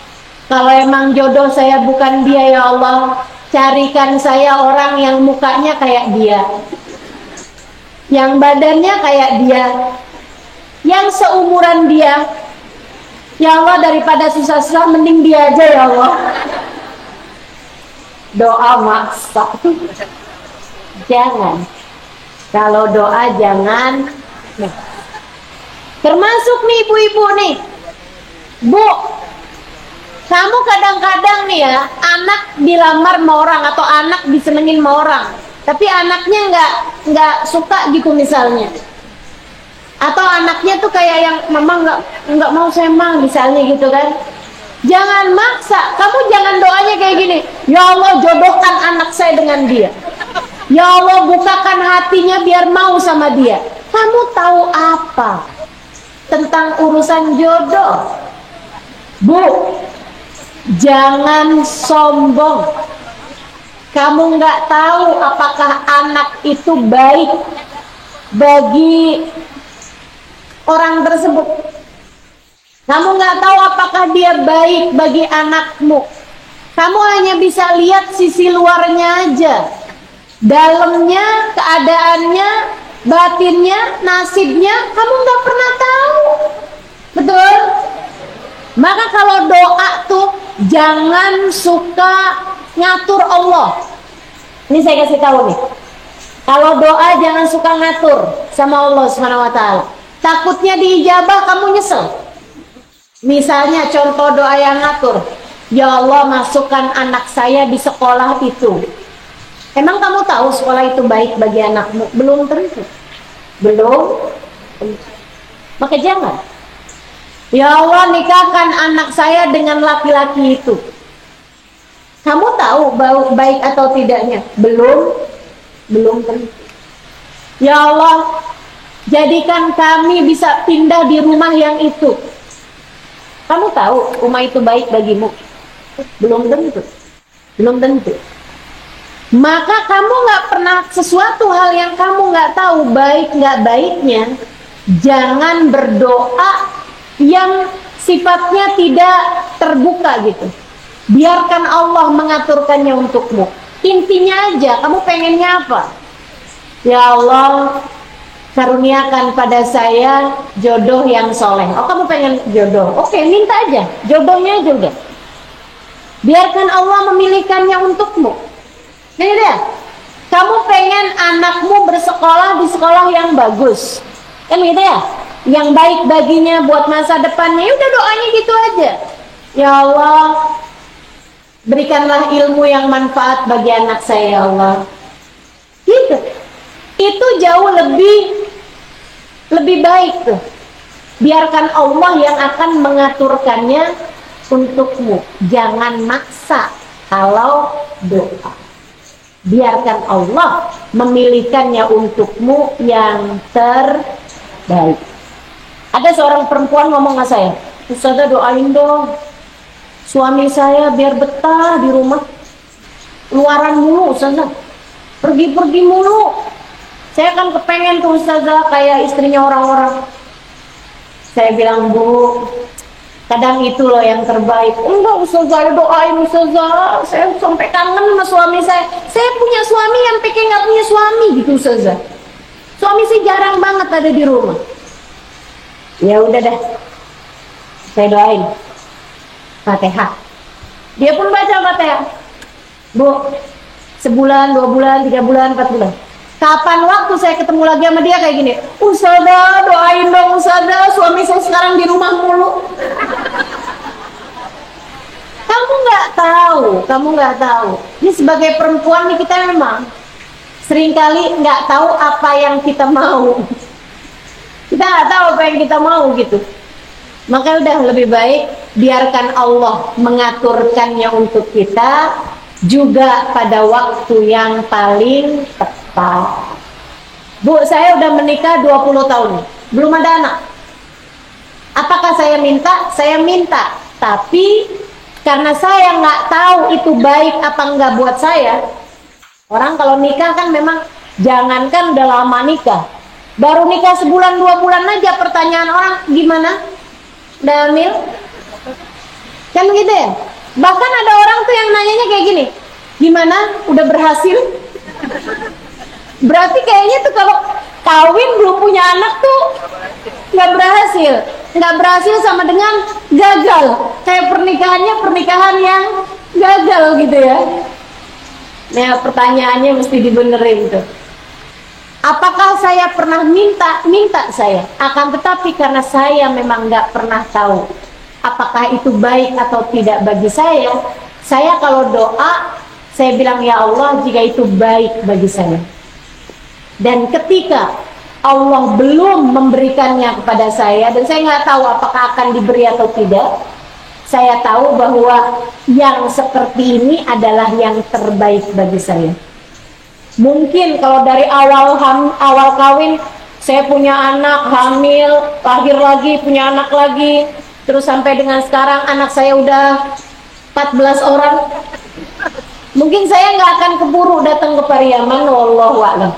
kalau emang jodoh saya bukan dia, ya Allah, carikan saya orang yang mukanya kayak dia, yang badannya kayak dia, yang seumuran dia. Ya Allah, daripada susah-susah mending dia aja, ya Allah. Doa maksa jangan. Kalau doa jangan. Nih. Termasuk nih ibu-ibu nih, Bu, kamu kadang-kadang nih ya, anak dilamar sama orang atau anak disenengin sama orang, tapi anaknya nggak suka gitu misalnya, atau anaknya tuh kayak yang mama nggak mau saya mah misalnya gitu kan. Jangan maksa, kamu jangan doanya kayak gini, ya Allah jodohkan anak saya dengan dia, ya Allah bukakan hatinya biar mau sama dia. Kamu tahu apa tentang urusan jodoh? Bu, jangan sombong. Kamu nggak tahu apakah anak itu baik bagi orang tersebut. Kamu nggak tahu apakah dia baik bagi anakmu. Kamu hanya bisa lihat sisi luarnya aja. Dalamnya, keadaannya, batinnya, nasibnya, kamu nggak pernah tahu. Betul? Maka kalau doa tuh jangan suka ngatur Allah. Ini saya kasih tahu nih. Kalau doa jangan suka ngatur sama Allah Subhanahu wa Ta'ala. Takutnya diijabah, kamu nyesel. Misalnya contoh doa yang ngatur, ya Allah masukkan anak saya di sekolah itu. Emang kamu tahu sekolah itu baik bagi anakmu? Belum tentu. Belum tentu. Maka jangan. Ya Allah nikahkan anak saya dengan laki-laki itu. Kamu tahu baik atau tidaknya? Belum tentu. Ya Allah, jadikan kami bisa pindah di rumah yang itu. Kamu tahu rumah itu baik bagimu? Belum tentu. Belum tentu. Maka kamu nggak pernah, sesuatu hal yang kamu nggak tahu baik nggak baiknya, jangan berdoa yang sifatnya tidak terbuka gitu. Biarkan Allah mengaturkannya untukmu. Intinya aja, kamu pengennya apa? Ya Allah, karuniakan pada saya jodoh yang soleh. Oh, kamu pengen jodoh? Oke, minta aja jodohnya aja udah. Biarkan Allah memilihkannya untukmu. Ini dia. Kamu pengen anakmu bersekolah di sekolah yang bagus, kan gitu ya? Yang baik baginya buat masa depannya. Ya udah doanya gitu aja. Ya Allah, berikanlah ilmu yang manfaat bagi anak saya, ya Allah. Gitu. Itu jauh lebih baik tuh. Biarkan Allah yang akan mengaturkannya untukmu. Jangan maksa kalau doa. Biarkan Allah memilihkannya untukmu yang terbaik. Ada seorang perempuan ngomong sama saya, Ustazah doain dong suami saya biar betah di rumah. Luaran mulu Ustazah, pergi-pergi mulu. Saya kan kepengen tuh Ustazah kayak istrinya orang-orang. Saya bilang, Bu, kadang itu loh yang terbaik. Enggak Ustazah, doain Ustazah, saya sampai kangen sama suami saya. Saya punya suami yang pikir nggak punya suami gitu Ustazah. Suami sih jarang banget ada di rumah. Ya udah dah, saya doain Fatihah. Dia pun baca Fatihah. Bu, sebulan, 2 bulan, 3 bulan, 4 bulan. Kapan waktu saya ketemu lagi sama dia kayak gini, Ustazah doain dong Ustazah, suami saya sekarang di rumah mulu. Kamu nggak tahu. Ini sebagai perempuan nih kita memang seringkali nggak tahu apa yang kita mau. Kita nggak tahu apa yang kita mau gitu. Maka udah lebih baik biarkan Allah mengaturkannya untuk kita juga pada waktu yang paling tepat. Bu, saya udah menikah 20 tahun. belum ada anak. Apakah saya minta? Saya minta, tapi karena saya nggak tahu itu baik apa enggak buat saya. Orang kalau nikah kan memang, jangankan udah lama nikah, baru nikah sebulan 2 bulan aja pertanyaan orang, gimana? Udah hamil? Kan gitu ya? Bahkan ada orang tuh yang nanyanya kayak gini, gimana? Udah berhasil? Berarti kayaknya tuh kalau kawin belum punya anak tuh nggak berhasil. Nggak berhasil sama dengan gagal. Kayak pernikahan yang gagal gitu ya. Nah, pertanyaannya mesti dibenerin tuh. Apakah saya pernah minta? Minta saya. Akan tetapi karena saya memang nggak pernah tahu apakah itu baik atau tidak bagi saya kalau doa, saya bilang, ya Allah, jika itu baik bagi saya. Dan ketika Allah belum memberikannya kepada saya, dan saya nggak tahu apakah akan diberi atau tidak, saya tahu bahwa yang seperti ini adalah yang terbaik bagi saya. Mungkin kalau dari awal kawin, saya punya anak, hamil, lahir lagi, punya anak lagi, terus sampai dengan sekarang anak saya udah 14 orang. Mungkin saya nggak akan keburu datang ke Pariaman, wallahu a'lam.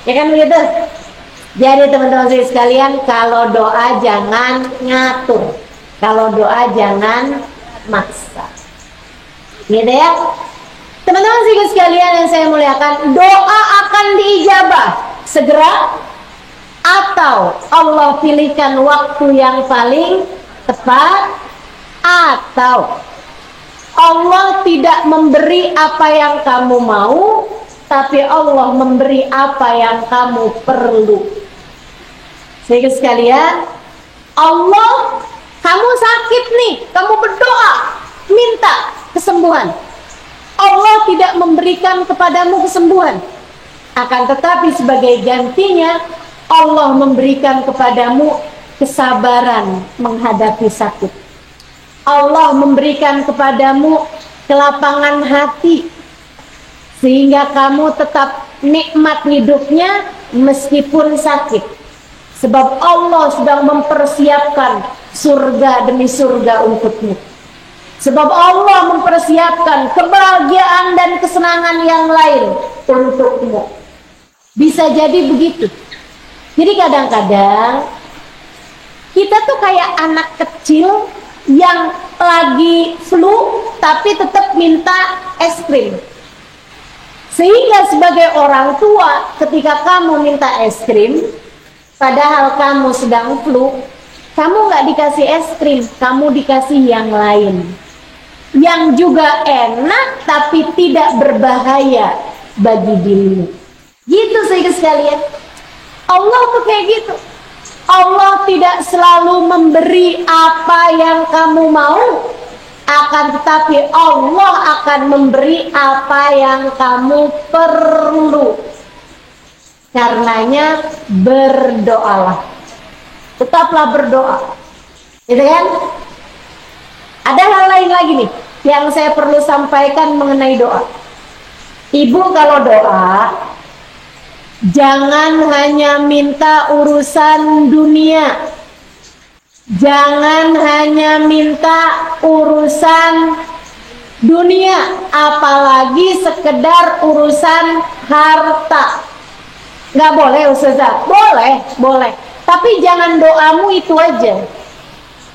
Ya kan begitu? Jadi teman-teman saya sekalian, kalau doa jangan ngatur, kalau doa jangan maksa. Gitu ya. Teman-teman saya sekalian yang saya muliakan, doa akan diijabah segera atau Allah pilihkan waktu yang paling tepat, atau Allah tidak memberi apa yang kamu mau, tapi Allah memberi apa yang kamu perlu. Sehingga sekalian, Allah, kamu sakit nih, kamu berdoa, minta kesembuhan. Allah tidak memberikan kepadamu kesembuhan. Akan tetapi sebagai gantinya, Allah memberikan kepadamu kesabaran menghadapi sakit. Allah memberikan kepadamu kelapangan hati, sehingga kamu tetap nikmat hidupnya meskipun sakit. Sebab Allah sedang mempersiapkan surga demi surga untukmu. Sebab Allah mempersiapkan kebahagiaan dan kesenangan yang lain untukmu. Bisa jadi begitu. Jadi kadang-kadang kita tuh kayak anak kecil yang lagi flu tapi tetap minta es krim. Sehingga sebagai orang tua, ketika kamu minta es krim, padahal kamu sedang flu, kamu nggak dikasih es krim, kamu dikasih yang lain, yang juga enak tapi tidak berbahaya bagi dirimu. Gitu sehingga sekalian, Allah tuh kayak gitu. Allah tidak selalu memberi apa yang kamu mau, akan tetapi Allah akan memberi apa yang kamu perlu. Karenanya berdoalah, tetaplah berdoa, gitu kan? Ada hal lain lagi nih yang saya perlu sampaikan mengenai doa. Ibu kalau doa, jangan hanya minta urusan dunia, jangan hanya minta urusan dunia, apalagi sekedar urusan harta. Nggak boleh Ustazah? Boleh. Tapi jangan doamu itu aja.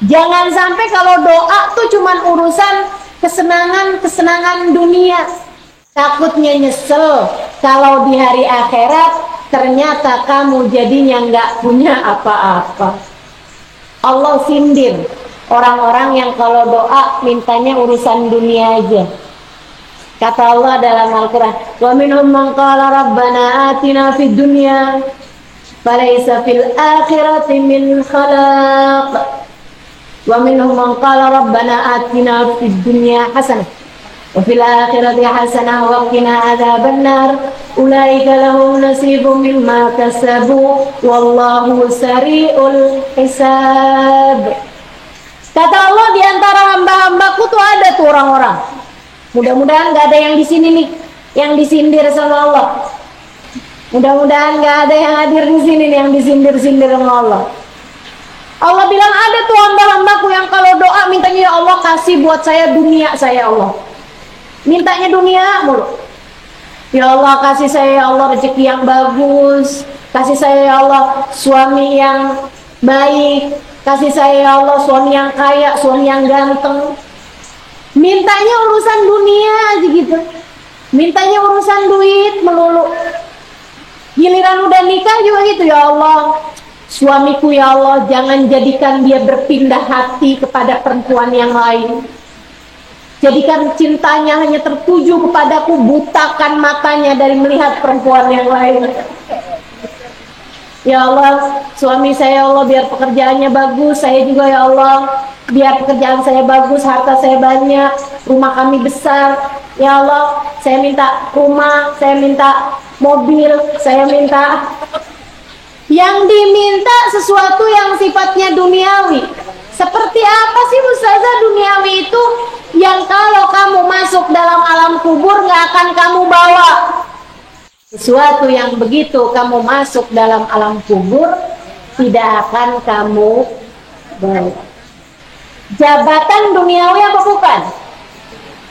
Jangan sampai kalau doa tuh cuman urusan kesenangan dunia. Takutnya nyesel kalau di hari akhirat ternyata kamu jadinya nggak punya apa-apa. Allah sindir orang-orang yang kalau doa mintanya urusan dunia aja. Kata Allah dalam Al-Quran, wa minhum man qala rabbana atina fid dunya falaysa fil akhirati min khalaq wa minhum man qala rabbana atina fid dunya hasanah wa fil akhirati hasanah wa qina adzabannar ulaika lahum nasibun mimma kasabu wallahu sari'ul hisab. Kata Allah, di antara hamba-hambaku tuh ada tuh orang-orang. Mudah-mudahan gak ada yang di sini nih yang disindir sama Allah. Mudah-mudahan nggak ada yang hadir di sini nih yang disindir-sindir sama Allah. Allah bilang ada tuh hamba-hambaku yang kalau doa mintanya ya Allah kasih buat saya dunia saya Allah. Mintanya dunia mulu. Ya Allah kasih saya ya Allah rezeki yang bagus. Kasih saya ya Allah suami yang baik. Kasih saya ya Allah suami yang kaya, suami yang ganteng. Mintanya urusan dunia aja gitu. Mintanya urusan duit melulu. Giliran udah nikah juga gitu ya Allah. Suamiku ya Allah jangan jadikan dia berpindah hati kepada perempuan yang lain. Jadikan cintanya hanya tertuju kepadaku, butakan matanya dari melihat perempuan yang lain. Ya Allah, suami saya ya Allah biar pekerjaannya bagus, saya juga ya Allah biar pekerjaan saya bagus, harta saya banyak, rumah kami besar. Ya Allah, saya minta rumah, saya minta mobil, saya minta. Yang diminta sesuatu yang sifatnya duniawi. Seperti apa sih Ustazah duniawi itu? Yang kalau kamu masuk dalam alam kubur gak akan kamu bawa. Sesuatu yang begitu kamu masuk dalam alam kubur tidak akan kamu bawa. Jabatan duniawi apa bukan?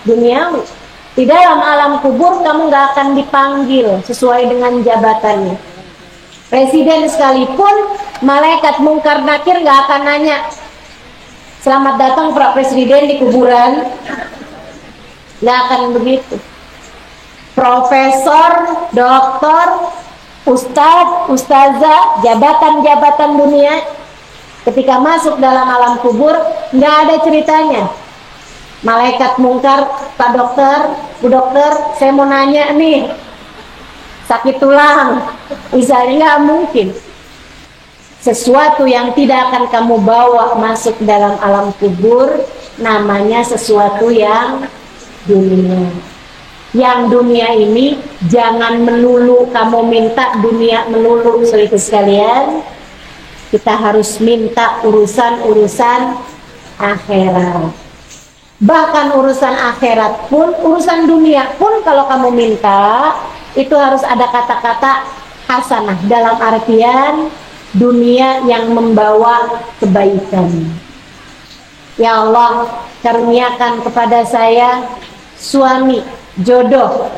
Duniawi. Di dalam alam kubur kamu gak akan dipanggil sesuai dengan jabatannya. Presiden sekalipun malaikat mungkar nakir gak akan nanya selamat datang Pak Presiden di kuburan, gak akan begitu. Profesor, doktor, ustadz, ustazah, jabatan-jabatan dunia ketika masuk dalam alam kubur gak ada ceritanya. Malaikat mungkar, Pak dokter, Bu dokter, saya mau nanya nih, sakit tulang, misalnya nggak mungkin. Sesuatu yang tidak akan kamu bawa masuk dalam alam kubur namanya sesuatu yang dunia. Yang dunia ini jangan melulu kamu minta dunia melulu, saudara sekalian. Kita harus minta urusan-urusan akhirat. Bahkan urusan akhirat pun, urusan dunia pun kalau kamu minta itu harus ada kata-kata hasanah dalam artian dunia yang membawa kebaikan. Ya Allah, karuniakan kepada saya suami, jodoh,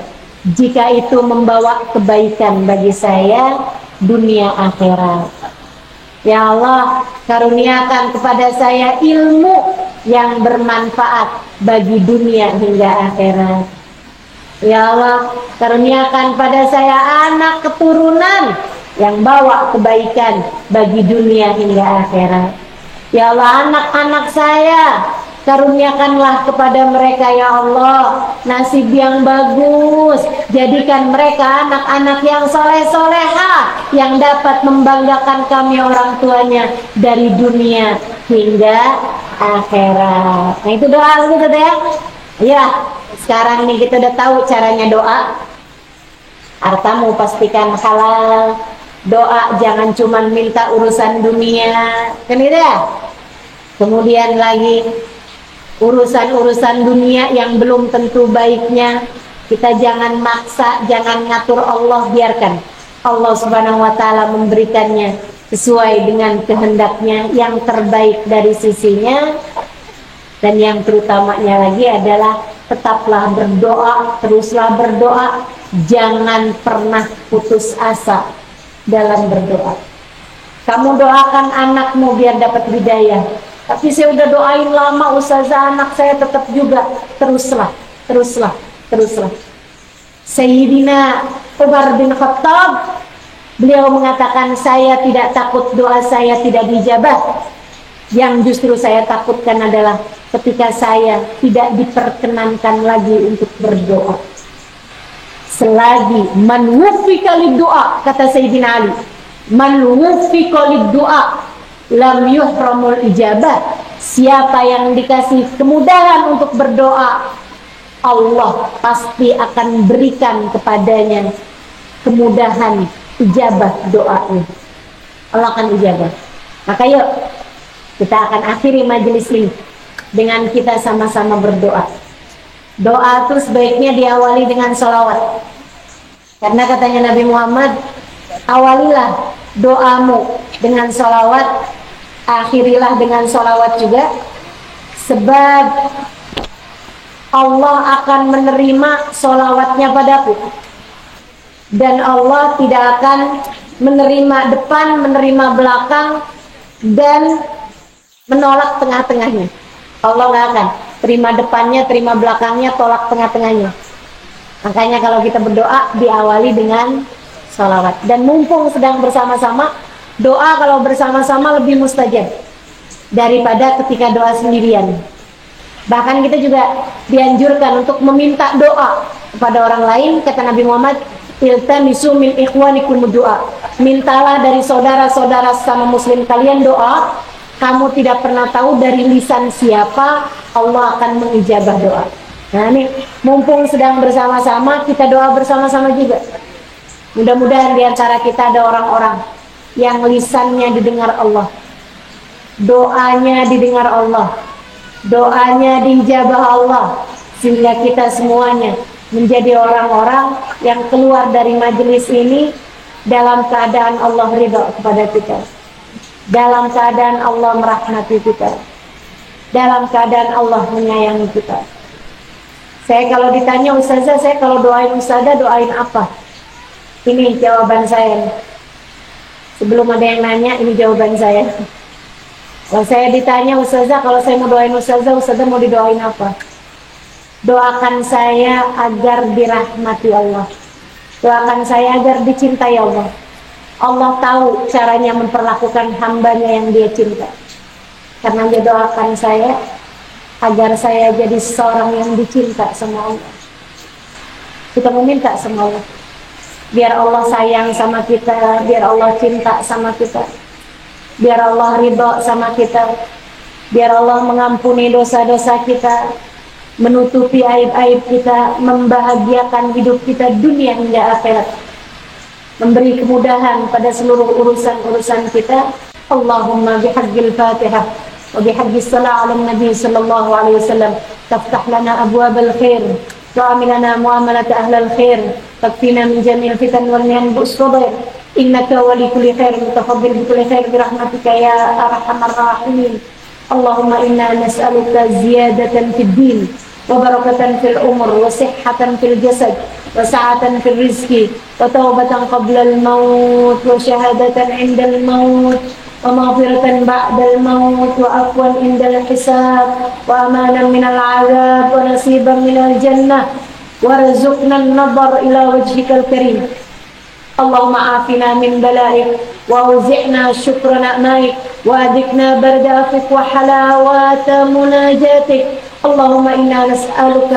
jika itu membawa kebaikan bagi saya dunia akhirat. Ya Allah, karuniakan kepada saya ilmu yang bermanfaat bagi dunia hingga akhirat. Ya Allah, karuniakan pada saya anak keturunan yang bawa kebaikan bagi dunia hingga akhirat. Ya Allah, anak-anak saya karuniakanlah kepada mereka ya Allah nasib yang bagus. Jadikan mereka anak-anak yang soleh-soleha yang dapat membanggakan kami orang tuanya dari dunia hingga akhirat. Nah itu doa gitu ya. Ya, sekarang nih kita udah tahu caranya doa. Hartamu pastikan halal. Doa jangan cuma minta urusan dunia, kan itu ya. Kemudian lagi urusan-urusan dunia yang belum tentu baiknya kita jangan maksa, jangan ngatur Allah, biarkan Allah Subhanahu wa taala memberikannya sesuai dengan kehendaknya yang terbaik dari sisinya. Dan yang terutamanya lagi adalah tetaplah berdoa, teruslah berdoa, jangan pernah putus asa dalam berdoa. Kamu doakan anakmu biar dapat hidayah, tapi saya udah doain lama ustazah anak saya tetap juga. Teruslah. Sayyidina Umar bin Khattab, beliau mengatakan saya tidak takut doa saya tidak dijabah. Yang justru saya takutkan adalah ketika saya tidak diperkenankan lagi untuk berdoa. Selagi man wuffiqa lid-du'a, kata Sayyidina Ali, man wuffiqa lid-du'a lam yuhramul ijabah. Siapa yang dikasih kemudahan untuk berdoa, Allah pasti akan berikan kepadanya kemudahan ijabah doanya. Allah akan ijabah. Maka yuk kita akan akhiri majelis ini dengan kita sama-sama berdoa. Doa itu sebaiknya diawali dengan sholawat. Karena katanya Nabi Muhammad, awalilah doamu dengan sholawat, akhirilah dengan sholawat juga, sebab Allah akan menerima sholawatnya padaku, dan Allah tidak akan menerima depan, menerima belakang, dan menolak tengah-tengahnya. Allah nggak akan terima depannya, terima belakangnya, tolak tengah-tengahnya. Makanya kalau kita berdoa diawali dengan sholawat. Dan mumpung sedang bersama-sama, doa kalau bersama-sama lebih mustajab daripada ketika doa sendirian. Bahkan kita juga dianjurkan untuk meminta doa kepada orang lain. Kata Nabi Muhammad, iltamisu min ikhwanikum doa. Mintalah dari saudara-saudara sama muslim kalian doa. Kamu tidak pernah tahu dari lisan siapa Allah akan mengijabah doa. Nah ini mumpung sedang bersama-sama, kita doa bersama-sama juga. Mudah-mudahan di antara kita ada orang-orang yang lisannya didengar Allah, doanya didengar Allah, doanya dijabah Allah, sehingga kita semuanya menjadi orang-orang yang keluar dari majelis ini dalam keadaan Allah ridha kepada kita, dalam keadaan Allah merahmati kita, dalam keadaan Allah menyayangi kita. Saya kalau ditanya ustazah, saya kalau doain ustazah doain apa? Ini jawaban saya. Sebelum ada yang nanya, ini jawaban saya. Kalau saya ditanya ustazah, kalau saya mau doain ustazah, ustazah mau didoain apa? Doakan saya agar dirahmati Allah. Doakan saya agar dicintai Allah. Allah tahu caranya memperlakukan hambanya yang dia cinta. Karena dia doakan saya agar saya jadi seorang yang dicinta sama Allah. Kita meminta sama Allah, biar Allah sayang sama kita, biar Allah cinta sama kita, biar Allah ridho sama kita, biar Allah mengampuni dosa-dosa kita, menutupi aib-aib kita, membahagiakan hidup kita dunia hingga akhirat, memberi kemudahan pada seluruh urusan-urusan kita. Allahumma bihaqqil Fatihah وبحق الصلاة على النبي صلى الله عليه وسلم تفتح لنا أبواب الخير وعملنا معاملة أهل الخير تكفينا من جميع الفتن والمهن بالصبر إنك ولي كل خير متفضل بكل خير برحمتك يا أرحم الراحمين. اللهم إنا نسألك زيادة في الدين وبركة في الأمر وصحة في الجسد وسعة في الرزق وتوبة قبل الموت وشهادة عند الموت ومغفرة بعد الموت وعفوا عند الحساب وأمانا من العذاب ونصيبا من الجنة وارزقنا النظر إلى وجهك الكريم. اللهم عافنا من بلائك وأوزعنا شكر نعمائك وأذقنا برد عفوك وحلاوة مناجاتك. اللهم إنا نسألك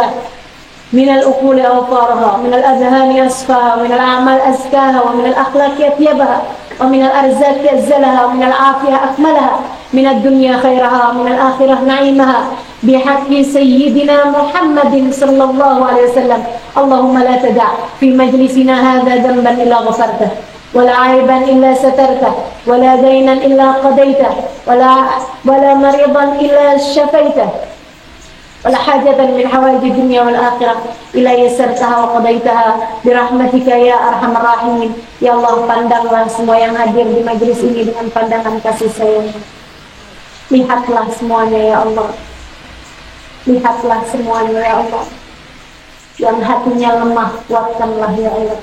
من الأقول أوفارها من الأذهان أصفاها ومن الأعمال أزكاها ومن الأخلاق أطيبها ومن الأرزاق أزلها ومن العافية أكملها من الدنيا خيرها ومن الآخرة نعيمها بحق سيدنا محمد صلى الله عليه وسلم. اللهم لا تدع في مجلسنا هذا ذنبا إلا غفرته ولا عيبا إلا سترته ولا دينا إلا قضيته ولا مريضا إلا شفيته ولا حاجة من حوائج الدنيا والآخرة إلا يسرتها وقضيتها برحمتك يا أرحم الراحمين. Ya Allah, pandanglah semua yang hadir di majelis ini dengan pandangan kasih sayang. Lihatlah semuanya ya Allah. Lihatlah semuanya ya Allah. Yang hatinya lemah, kuatkanlah ya Allah.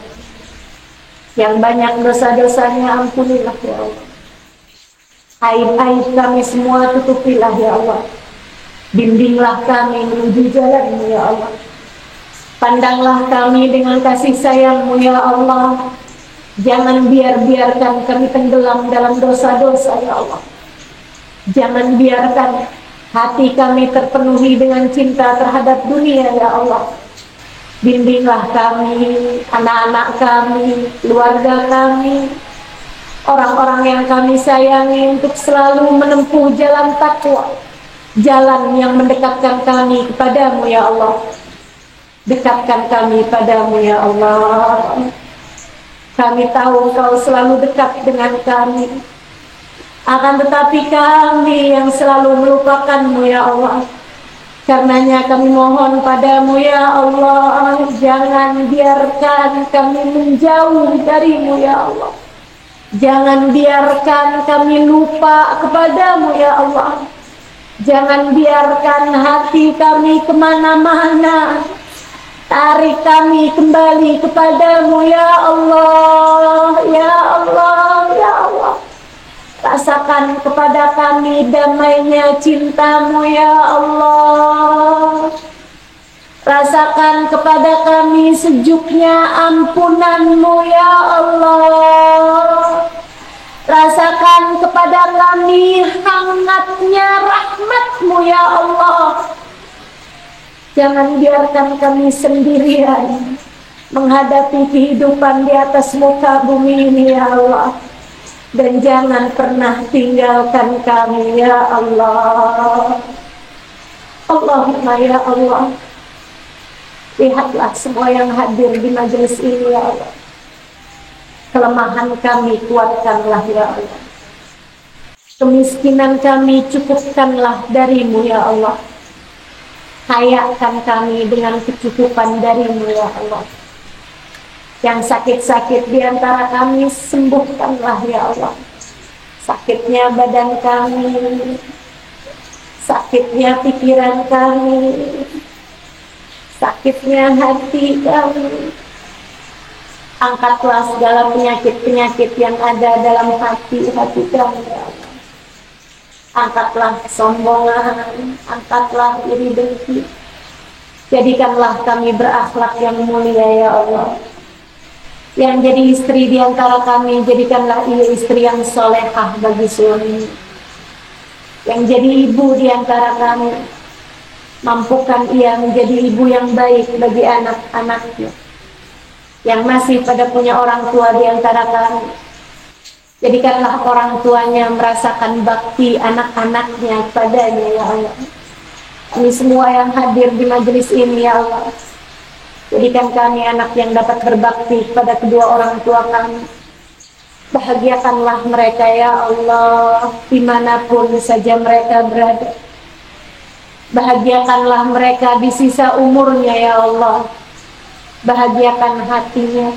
Yang banyak dosa-dosanya, ampunilah ya Allah. Aib-aib kami semua tutupilah ya Allah. Bimbinglah kami menuju jalan-Mu ya Allah. Pandanglah kami dengan kasih sayang-Mu ya Allah. Jangan biarkan kami tenggelam dalam dosa-dosa ya Allah. Jangan biarkan hati kami terpenuhi dengan cinta terhadap dunia ya Allah. Bimbinglah kami, anak-anak kami, keluarga kami, orang-orang yang kami sayangi untuk selalu menempuh jalan takwa, jalan yang mendekatkan kami kepadamu ya Allah. Dekatkan kami padamu ya Allah. Kami tahu Kau selalu dekat dengan kami, akan tetapi kami yang selalu melupakanmu ya Allah. Karenanya kami mohon padamu ya Allah, jangan biarkan kami menjauh darimu ya Allah. Jangan biarkan kami lupa kepadamu ya Allah. Jangan biarkan hati kami kemana-mana. Tarik kami kembali kepadamu ya Allah, ya Allah, ya Allah. Rasakan kepada kami damainya cintamu ya Allah. Rasakan kepada kami sejuknya ampunanmu ya Allah. Rasakan kepada kami hangatnya rahmatmu ya Allah. Jangan biarkan kami sendirian menghadapi kehidupan di atas muka bumi ini ya Allah. Dan jangan pernah tinggalkan kami ya Allah. Allahumma ya Allah, lihatlah semua yang hadir di majelis ini ya Allah. Kelemahan kami kuatkanlah ya Allah. Kemiskinan kami cukupkanlah darimu ya Allah. Kayakan kami dengan kecukupan darimu ya Allah. Yang sakit-sakit di antara kami sembuhkanlah ya Allah. Sakitnya badan kami, sakitnya pikiran kami, sakitnya hati kami. Angkatlah segala penyakit-penyakit yang ada dalam hati-hati kami ya Allah. Angkatlah kesombongan, angkatlah iri dengki. Jadikanlah kami berakhlak yang mulia ya Allah. Yang jadi istri di antara kami, jadikanlah ia istri yang solehah bagi suami. Yang jadi ibu di antara kami, mampukan ia menjadi ibu yang baik bagi anak-anaknya. Yang masih pada punya orang tua di antara kami, jadikanlah orang tuanya merasakan bakti anak-anaknya padanya ya Allah. Kami semua yang hadir di majelis ini ya Allah, jadikan kami anak yang dapat berbakti pada kedua orang tua kami. Bahagiakanlah mereka ya Allah, dimanapun saja mereka berada. Bahagiakanlah mereka di sisa umurnya ya Allah. Bahagiakan hatinya.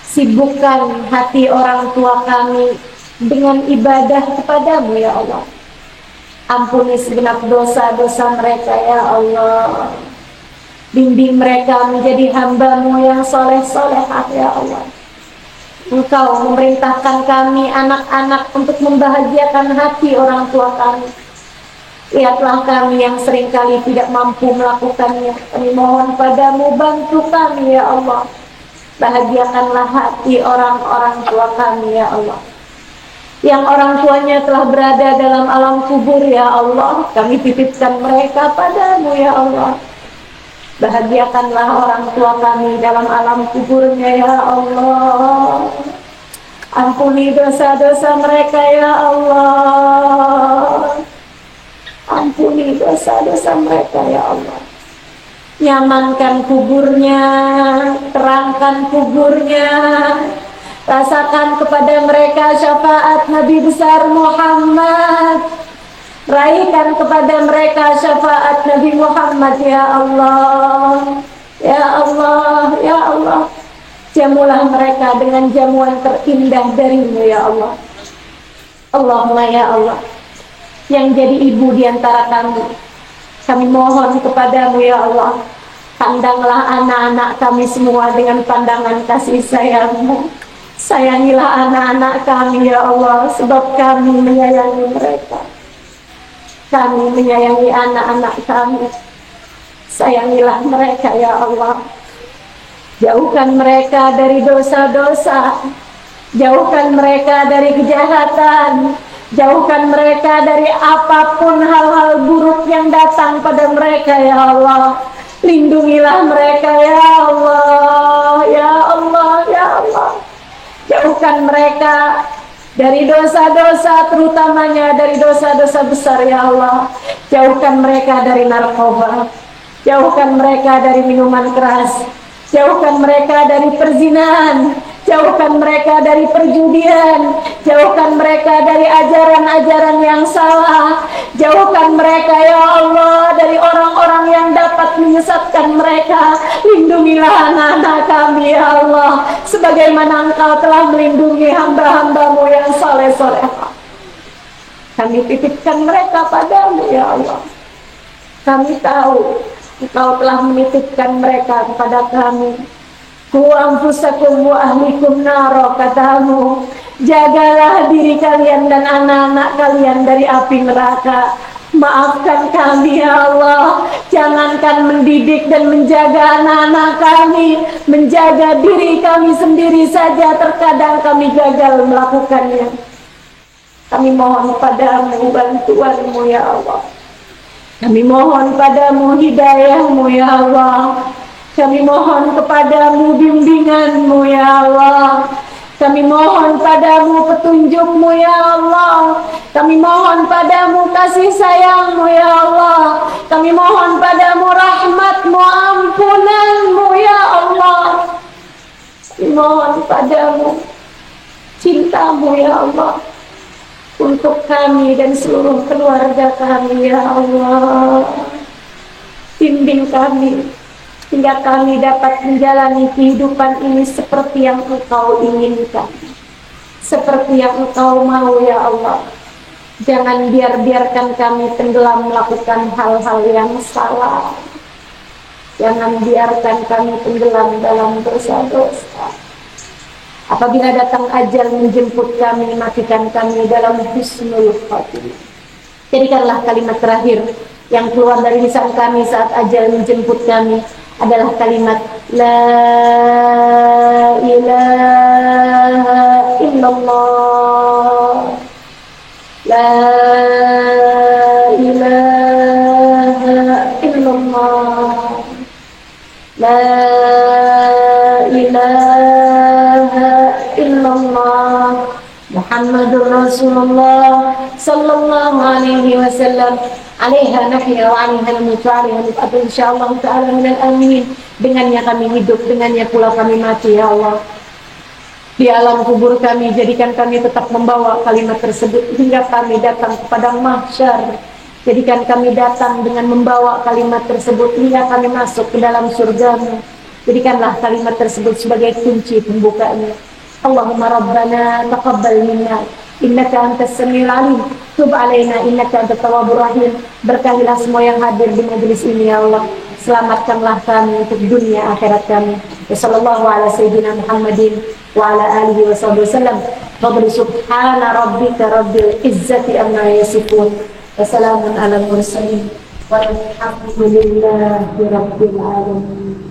Sibukkan hati orang tua kami dengan ibadah kepadamu ya Allah. Ampuni segenap dosa-dosa mereka ya Allah. Bimbing mereka menjadi hamba-Mu yang soleh-solehah ya Allah. Engkau memerintahkan kami anak-anak untuk membahagiakan hati orang tua kami. Lihatlah kami yang seringkali tidak mampu melakukannya. Kami mohon padamu, bantu kami ya Allah. Bahagiakanlah hati orang-orang tua kami ya Allah. Yang orang tuanya telah berada dalam alam kubur ya Allah, kami titipkan mereka padamu ya Allah. Bahagiakanlah orang tua kami dalam alam kuburnya ya Allah. Ampuni dosa-dosa mereka ya Allah. Ampuni dosa-dosa mereka ya Allah. Nyamankan kuburnya, terangkan kuburnya. Rasakan kepada mereka syafaat Nabi besar Muhammad. Raihkan kepada mereka syafaat Nabi Muhammad ya Allah. Ya Allah, ya Allah. Jamulah mereka dengan jamuan terindah darimu ya Allah. Allahumma ya Allah, yang jadi ibu di antara kami mohon kepadamu ya Allah. Pandanglah anak-anak kami semua dengan pandangan kasih sayangmu. Sayangilah anak-anak kami ya Allah, sebab kami menyayangi mereka. Kami menyayangi anak-anak kami. Sayangilah mereka ya Allah. Jauhkan mereka dari dosa-dosa. Jauhkan mereka dari kejahatan. Jauhkan mereka dari apapun hal-hal buruk yang datang pada mereka ya Allah. Lindungilah mereka ya Allah. Ya Allah, ya Allah. Jauhkan mereka dari dosa-dosa, terutamanya dari dosa-dosa besar ya Allah. Jauhkan mereka dari narkoba. Jauhkan mereka dari minuman keras. Jauhkan mereka dari perzinahan. Jauhkan mereka dari perjudian. Jauhkan mereka dari ajaran-ajaran yang salah. Jauhkan mereka ya Allah dari orang-orang sesatkan mereka. Lindungilah anak-anak kami ya Allah, sebagaimana Engkau telah melindungi hamba-hambamu yang soleh-solehah. Kami titipkan mereka padamu ya Allah. Kami tahu Engkau telah menitipkan mereka kepada kami. Ku anfusakum wa ahlikum naro, katamu, jagalah diri kalian dan anak-anak kalian dari api neraka. Maafkan kami ya Allah, jangankan mendidik dan menjaga anak-anak kami, menjaga diri kami sendiri saja terkadang kami gagal melakukannya. Kami mohon padamu bantuanmu ya Allah. Kami mohon padamu hidayahmu ya Allah. Kami mohon kepadamu bimbinganmu ya Allah. Kami mohon padamu petunjukmu ya Allah. Kami mohon padamu kasih sayangmu ya Allah. Kami mohon padamu rahmatmu, ampunanmu ya Allah. Kami mohon padamu cintamu ya Allah untuk kami dan seluruh keluarga kami ya Allah. Bimbing kami hingga kami dapat menjalani kehidupan ini seperti yang Engkau inginkan, seperti yang Engkau mau ya Allah. Jangan biarkan kami tenggelam melakukan hal-hal yang salah. Jangan biarkan kami tenggelam dalam dosa-dosa. Apabila datang ajal menjemput kami, matikan kami dalam husnul khatimah. Jadikanlah kalimat terakhir yang keluar dari lisan kami saat ajal menjemput kami adalah kalimat La ilaha illallah, La ilaha illallah, La ilaha illallah, Muhammadur Rasulullah sallallahu alaihi wasallam. Alaiha nahya wa alaiha namutu wa alaiha nub'atu insyaallah ta'ala minal aminin. Dengannya kami hidup, dengannya pula kami mati ya Allah. Di alam kubur kami, jadikan kami tetap membawa kalimat tersebut hingga kami datang kepada mahsyar. Jadikan kami datang dengan membawa kalimat tersebut hingga kami masuk ke dalam surgamu. Jadikanlah kalimat tersebut sebagai kunci pembukanya. Allahumma rabbana taqabbal minna innaka antas samiul alim, tub alaina innaka antat tawwabur rahim. Berkahilah semua yang hadir di majelis ini ya Allah. Selamatkanlah kami untuk dunia akhirat kami. Wassallallahu ala sayyidina Muhammadin wa ala alihi wasallam. Fadli subhana rabbika rabbil izzati amma yasifun. Wassalamun ala mursalin walhamdulillahi rabbil alamin.